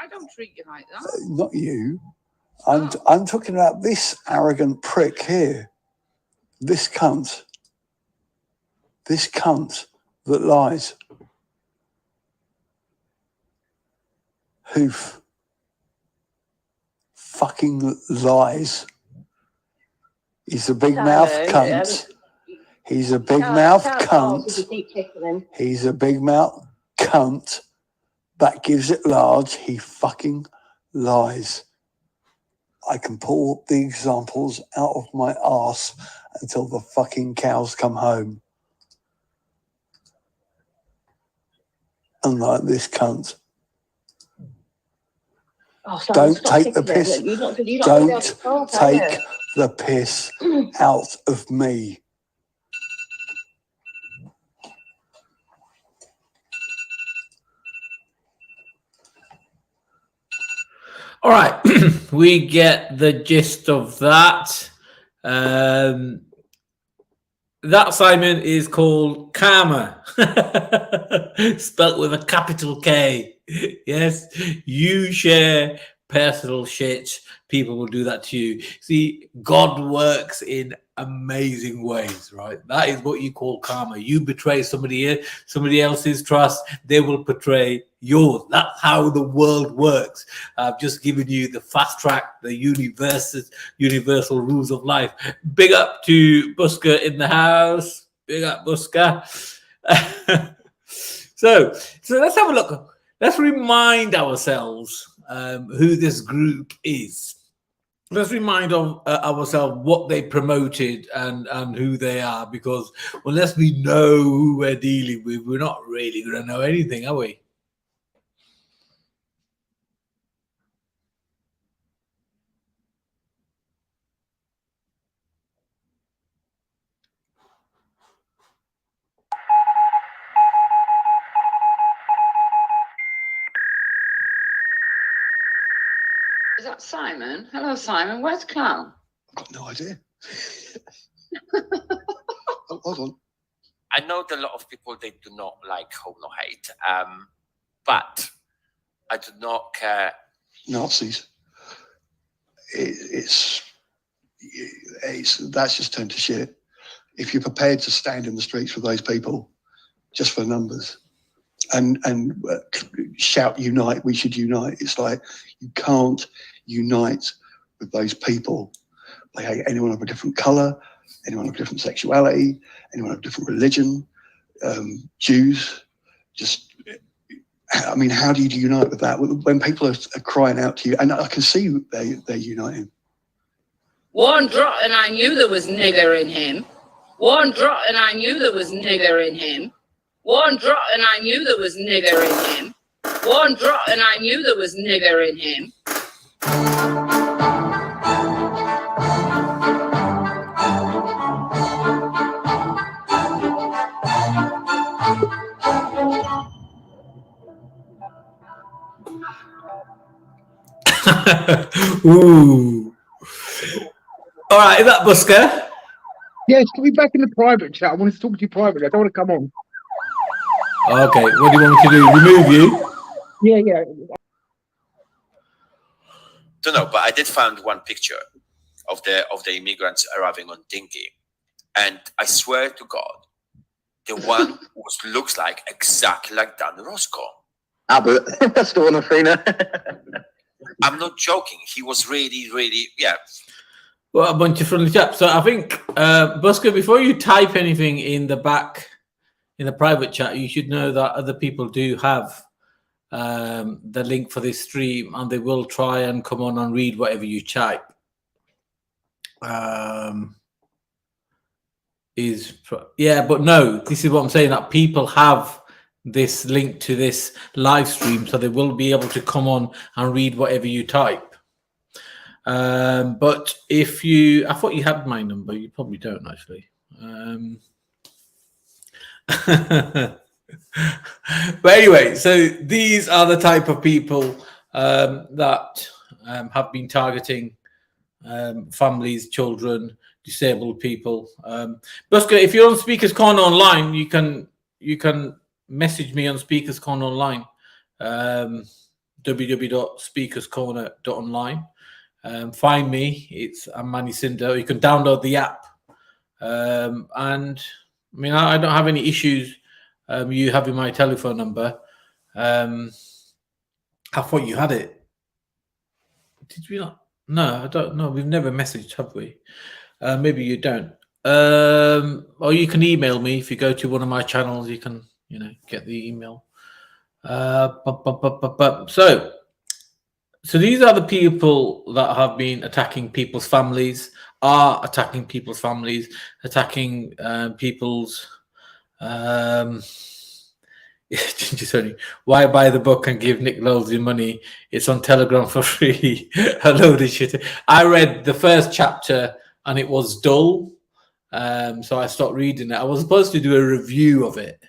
P: I don't treat you like that.
Q: Not you. I'm talking about this arrogant prick here. This cunt. This cunt that lies. Who fucking lies. He's a big mouth cunt. He's a big mouth cunt. He's a big mouth cunt that gives it large. He fucking lies. I can pull the examples out of my arse until the fucking cows come home. Unlike this cunt.
O: Oh,
Q: don't take the piss. Don't take the piss out of me.
E: All right, we get the gist of that. That, Simon, is called karma, spelt with a capital K. Yes, you share personal shit, people will do that to you. See, God works in amazing ways, right? That is what you call karma. You betray somebody else's trust, they will betray yours. That's how the world works. I've just given you the fast track, the universal rules of life. Big up to Busker in the house. Big up, Busker. So let's have a look. Let's remind ourselves who this group is. Let's remind ourselves what they promoted and who they are, because unless we know who we're dealing with, we're not really going to know anything, are we?
P: Is that Simon? Hello, Simon. Where's Clown?
Q: I've got no idea. Oh, hold on.
S: I know that a lot of people, they do not like homo hate, but I do not care.
Q: Nazis. It's that's just turned to shit. If you're prepared to stand in the streets with those people, just for numbers, and shout unite, we should unite. It's like you can't unite with those people. They hate anyone of a different colour, anyone of a different sexuality, anyone of a different religion, Jews. Just, I mean, how do you unite with that when people are crying out to you? And I can see they're uniting.
P: One drop and I knew there was nigger in him. One drop and I knew there was nigger in him. One drop and I knew there was nigger in him. One drop and I knew there was nigger in him.
E: Ooh. All right, is that Busker?
T: Yes, can we back in the private chat? I want to talk to you privately. I don't want to come on.
E: Okay, what do you want me to do? Remove you?
T: Yeah.
S: Don't know, but I did find one picture of the immigrants arriving on dinghy, and I swear to God, the one who looks like exactly like Dan Roscoe.
R: Abbott, that's the one I've seen.
S: I'm not joking. He was really, yeah.
E: Well, a bunch of friendly chaps. So I think, Busker, before you type anything in the back in the private chat, you should know that other people do have the link for this stream, and they will try and come on and read whatever you type. Yeah, but no, this is what I'm saying, that people have this link to this live stream, so they will be able to come on and read whatever you type. But if you, I thought you had my number, you probably don't actually. But anyway, so these are the type of people that have been targeting families, children, disabled people. Busker, if you're on Speakers Corner online, you can message me on Speakers Corner online, www.speakerscorner.online. Find me. I'm Manny Cinder. You can download the app. And I mean, I don't have any issues you having my telephone number. I thought you had it. Did we not? No, I don't know. We've never messaged, have we? Maybe you don't. Or you can email me. If you go to one of my channels, you can, get the email. So these are the people that have been attacking people's families, attacking people's why buy the book and give Nick loads of money? It's on Telegram for free. A load of shit. I read the first chapter and it was dull, so I stopped reading it. I was supposed to do a review of it,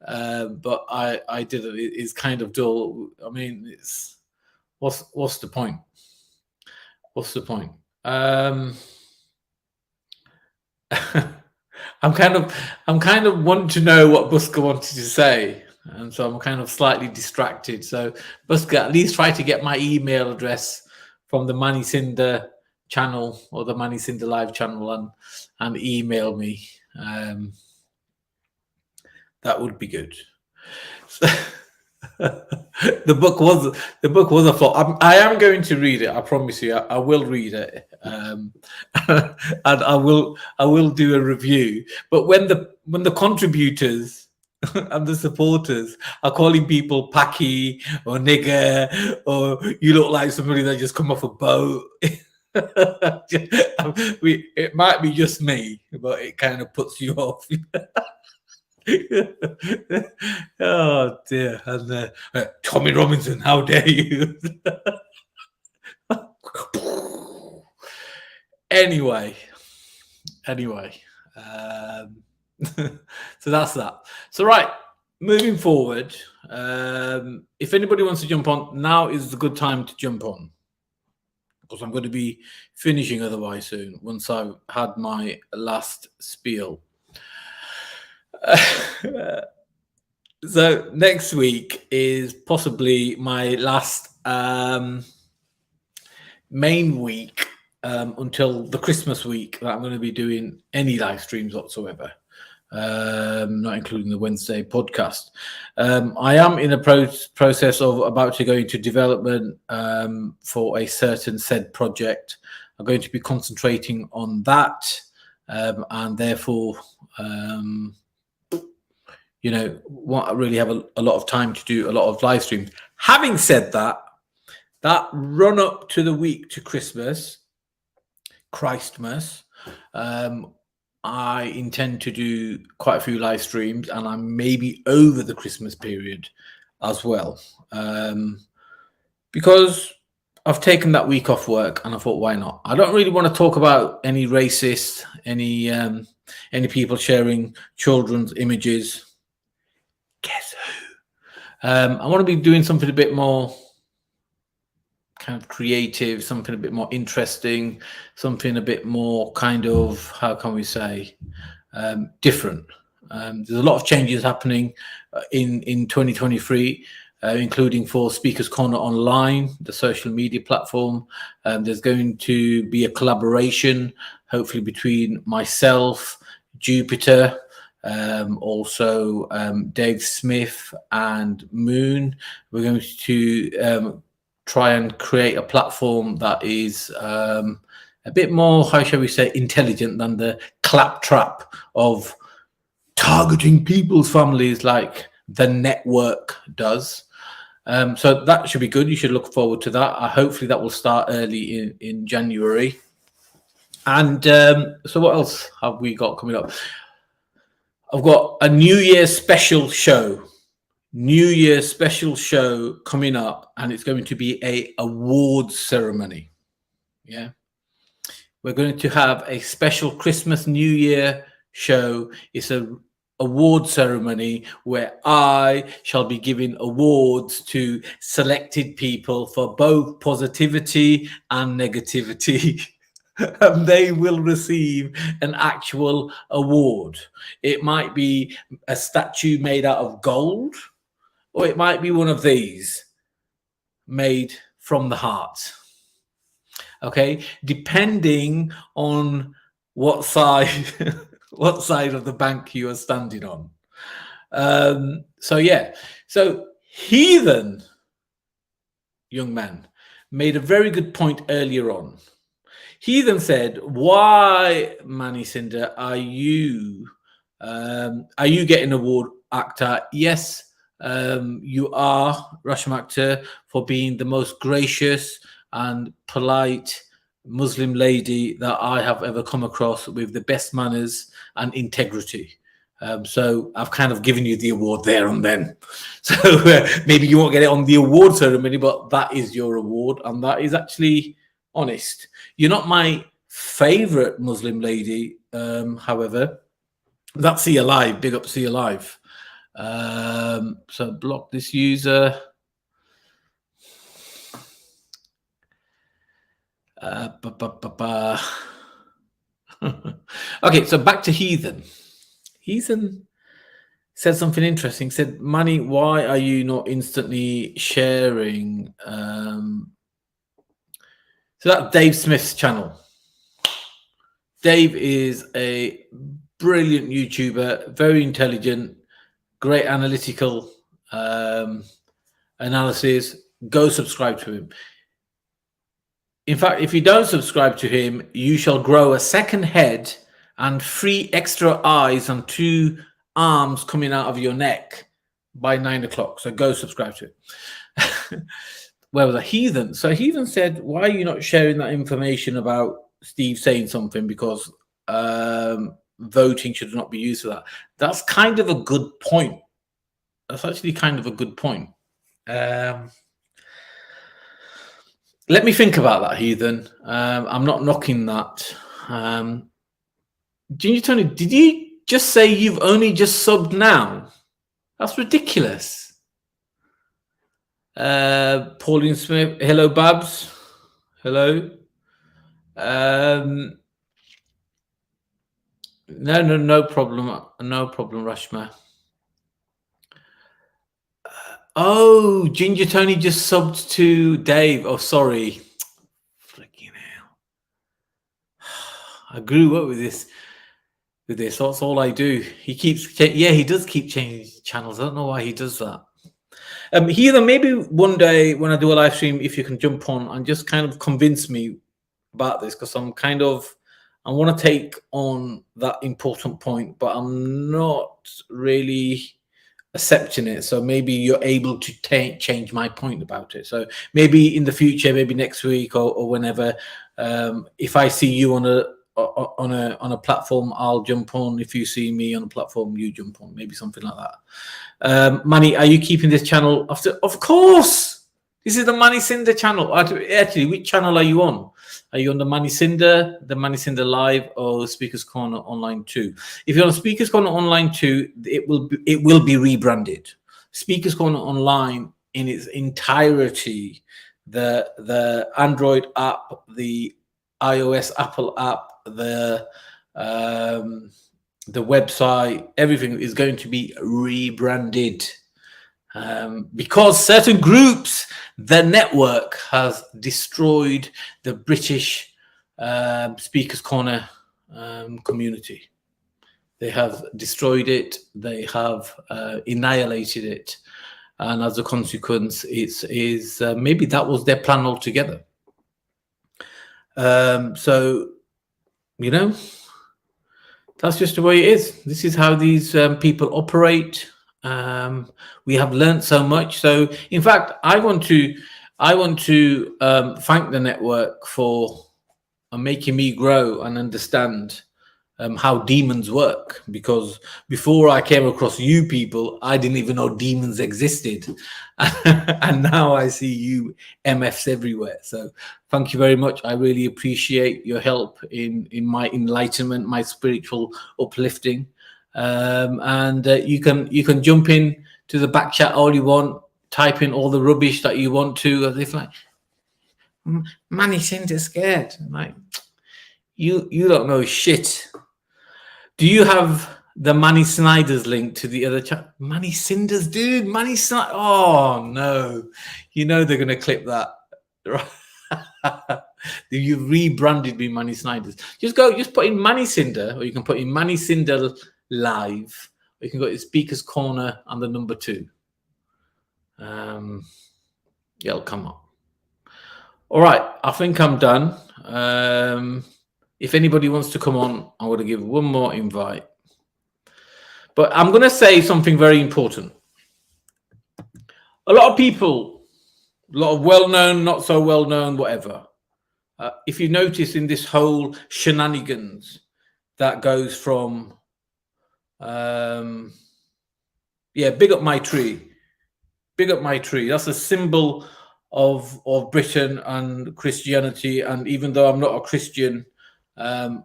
E: but I didn't. It's kind of dull. I mean, it's what's the point? What's the point? I'm kind of wanting to know what Busker wanted to say. And so I'm kind of slightly distracted. So Busker, at least try to get my email address from the Manny Cinder channel or the Manny Cinder live channel and email me. That would be good. So, the book was a flop. I am going to read it. I promise you. I will read it, and I will do a review. But when the contributors and the supporters are calling people packy or nigger or you look like somebody that just come off a boat, it might be just me, but it kind of puts you off. Oh dear. And Tommy Robinson, how dare you? Anyway, so that's that. So right, moving forward, if anybody wants to jump on, now is the good time to jump on, because I'm going to be finishing otherwise soon once I've had my last spiel. So next week is possibly my last main week until the Christmas week that I'm going to be doing any live streams whatsoever, not including the Wednesday podcast. I am in a process of about to go into development for a certain said project. I'm going to be concentrating on that, and therefore won't really have a lot of time to do a lot of live streams. Having said that run up to the week to Christmas, I intend to do quite a few live streams, and I'm maybe over the Christmas period as well, because I've taken that week off work and I thought, why not? I don't really want to talk about any racist, any people sharing children's images. Guess who? I want to be doing something a bit more kind of creative, something a bit more interesting, something a bit more kind of, how can we say, different. There's a lot of changes happening in 2023, including for Speakers Corner Online, the social media platform. There's going to be a collaboration, hopefully between myself, Jupiter, also Dave Smith and Moon. We're going to try and create a platform that is a bit more, how shall we say, intelligent than the claptrap of targeting people's families like the network does. So that should be good. You should look forward to that. Hopefully that will start early in January. And so what else have we got coming up? I've got a New Year's special show. New Year's special show coming up, and it's going to be a awards ceremony. Yeah. We're going to have a special Christmas New Year show. It's a award ceremony where I shall be giving awards to selected people for both positivity and negativity. And they will receive an actual award. It might be a statue made out of gold, or it might be one of these made from the heart. Okay, depending on what side what side of the bank you are standing on. So yeah, so Heathen young man made a very good point earlier on. Heathen said, "Why, Manny Cinder, are you getting award, actor?" Yes, you are, Rasham Akhtar, for being the most gracious and polite Muslim lady that I have ever come across, with the best manners and integrity. So I've kind of given you the award there and then. So maybe you won't get it on the award ceremony, but that is your award, and that is actually honest. You're not my favorite Muslim lady, however. That's See Alive. Big up See Alive. So block this user. Okay, so back to Heathen. Heathen said something interesting. He said, "Manny, why are you not instantly sharing?" So that's Dave Smith's channel. Dave is a brilliant YouTuber, very intelligent, great analytical analysis. Go subscribe to him. In fact, if you don't subscribe to him, you shall grow a second head and 3 extra eyes and 2 arms coming out of your neck by 9 o'clock. So go subscribe to it. Where was a Heathen? So Heathen said, "Why are you not sharing that information about Steve saying something? Because voting should not be used for that." That's kind of a good point. That's actually kind of a good point. Let me think about that, Heathen. I'm not knocking that. Ginger Tony, did you just say you've only just subbed now? That's ridiculous. Pauline Smith, hello, Babs. Hello. No problem. No problem, Rashma. Oh, Ginger Tony just subbed to Dave. Oh, sorry. Freaking hell. I grew up with this. That's all I do. He keeps, he does keep changing channels. I don't know why he does that. Heather, maybe one day when I do a live stream, if you can jump on and just kind of convince me about this, because I want to take on that important point, but I'm not really accepting it. So maybe you're able to change my point about it. So maybe in the future, maybe next week or whenever, if I see you on a platform, I'll jump on. If you see me on a platform, you jump on. Maybe something like that. Manny, are you keeping this channel after? Of course. This is the Manny Cinder channel. Actually, which channel are you on? Are you on the Manny Cinder Live, or Speakers Corner Online 2? If you're on Speakers Corner Online 2, it will be rebranded. Speakers Corner Online in its entirety, the Android app, the iOS Apple app, the website, everything is going to be rebranded. Because certain groups, the network has destroyed the British Speakers Corner community. They have destroyed it. They have annihilated it, and as a consequence, maybe that was their plan altogether. So, That's just the way it is. This is how these people operate. We have learned so much. So, in fact, I want to thank the network for making me grow and understand how demons work, because before I came across you people, I didn't even know demons existed. And now I see you MFs everywhere. So thank you very much. I really appreciate your help in my enlightenment, my spiritual uplifting. And you can jump in to the back chat all you want, type in all the rubbish that you want to, as if like, Manny Cinder's scared. Like, you don't know shit. Do you have the Manny Snyder's link to the other chat? Manny Cinders, dude. Manny Snyder. Oh no, you know they're gonna clip that. You rebranded me Manny Snyder's. Just put in Manny Cinder, or you can put in Manny Cinder live, or you can go to Speaker's Corner and the number 2. Yeah, it'll come up. All right, I think I'm done. If anybody wants to come on, I'm going to give one more invite. But I'm going to say something very important. A lot of people, a lot of well-known, not so well-known, whatever. If you notice in this whole shenanigans that goes from, big up my tree. Big up my tree. That's a symbol of Britain and Christianity. And even though I'm not a Christian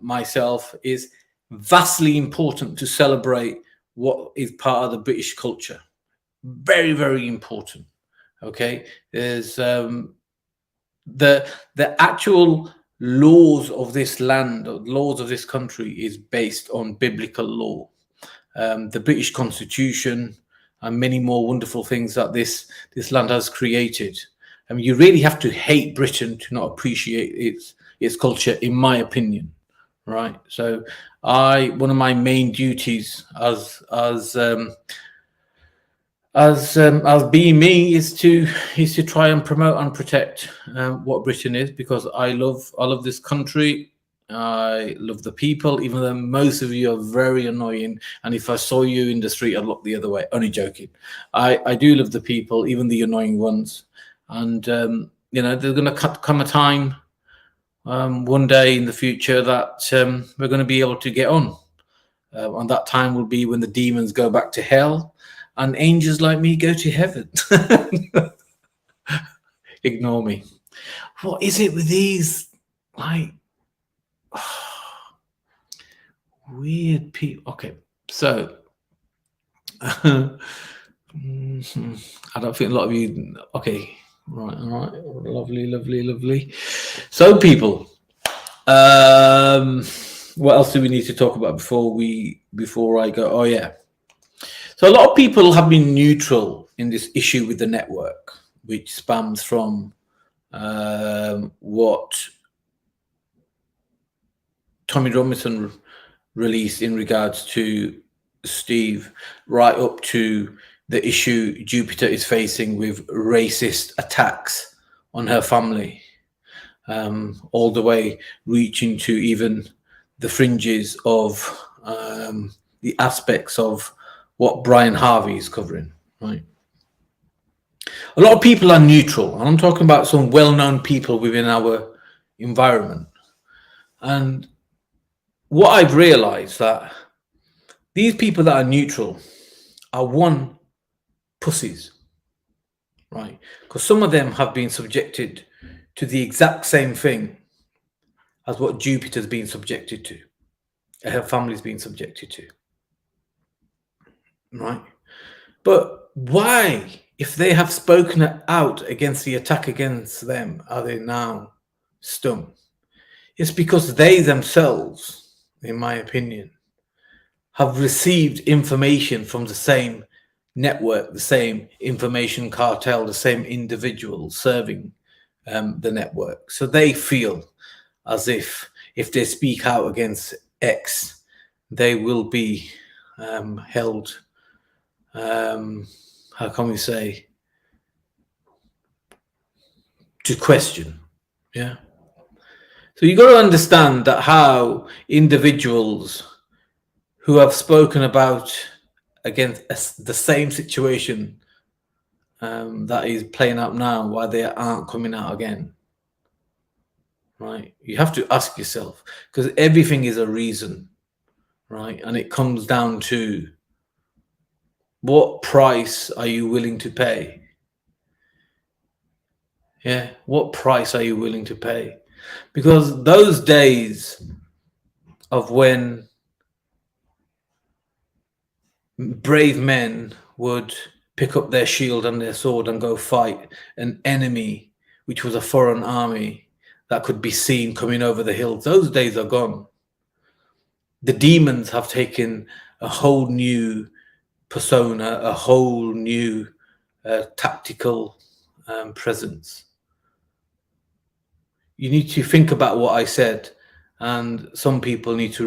E: myself, is vastly important to celebrate what is part of the British culture. Very, very important. Okay, there's the actual laws of this land, or laws of this country, is based on biblical law. The British Constitution and many more wonderful things that this land has created. I mean, you really have to hate Britain to not appreciate its culture, in my opinion, right? So one of my main duties as being me is to try and promote and protect what Britain is, because I love this country. I love the people, even though most of you are very annoying, and if I saw you in the street, I'd look the other way. Only joking. I do love the people, even the annoying ones. And there's going to come a time one day in the future that we're going to be able to get on. And that time will be when the demons go back to hell and angels like me go to heaven. Ignore me. What is it with these weird people? Okay, so I don't think a lot of you. Okay, right, all right, lovely. So, people, what else do we need to talk about before I go? Oh yeah. So a lot of people have been neutral in this issue with the network, which spans from what Tommy Robinson released in regards to Steve, right up to the issue Jupiter is facing with racist attacks on her family, all the way reaching to even the fringes of the aspects of what Brian Harvey is covering, right? A lot of people are neutral, and I'm talking about some well-known people within our environment. And what I've realized that these people that are neutral are one, pussies, right? Because some of them have been subjected to the exact same thing as what Jupiter's been subjected to, her family's been subjected to. Right, but why, if they have spoken out against the attack against them, are they now stunned? It's because they themselves, in my opinion, have received information from the same network, the same information cartel, the same individuals serving the network. So they feel as if they speak out against X, they will be held. How can we say, to question? Yeah. So you got to understand that how individuals who have spoken about against the same situation that is playing out now, why they aren't coming out again. Right? You have to ask yourself, because everything is a reason, right? And it comes down to what price are you willing to pay? Yeah, what price are you willing to pay? Because those days of when brave men would pick up their shield and their sword and go fight an enemy, which was a foreign army that could be seen coming over the hills, those days are gone. The demons have taken a whole new persona, a whole new tactical presence. You need to think about what I said, and some people need to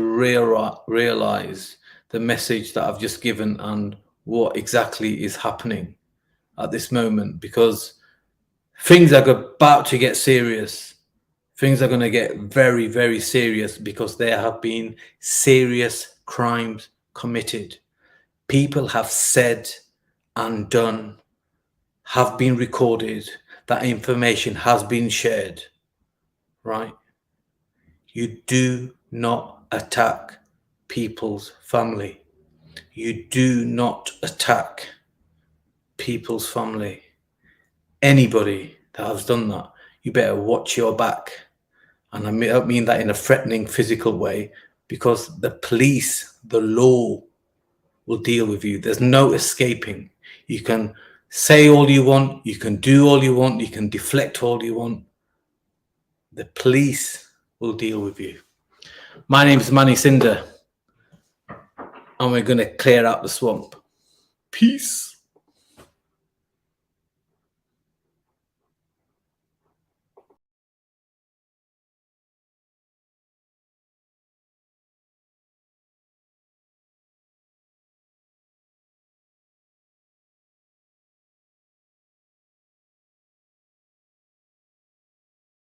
E: realize the message that I've just given and what exactly is happening at this moment, because things are about to get serious. Things are going to get very, very serious, because there have been serious crimes committed. People have said and done, have been recorded, that information has been shared, right? You do not attack people's family. You do not attack people's family. Anybody that has done that, you better watch your back. And I don't mean that in a threatening physical way, because the police, the law will deal with you. There's no escaping. You can say all you want, you can do all you want, you can deflect all you want. The police will deal with you. My name is Manny Cinder, and we're going to clear out the swamp. Peace.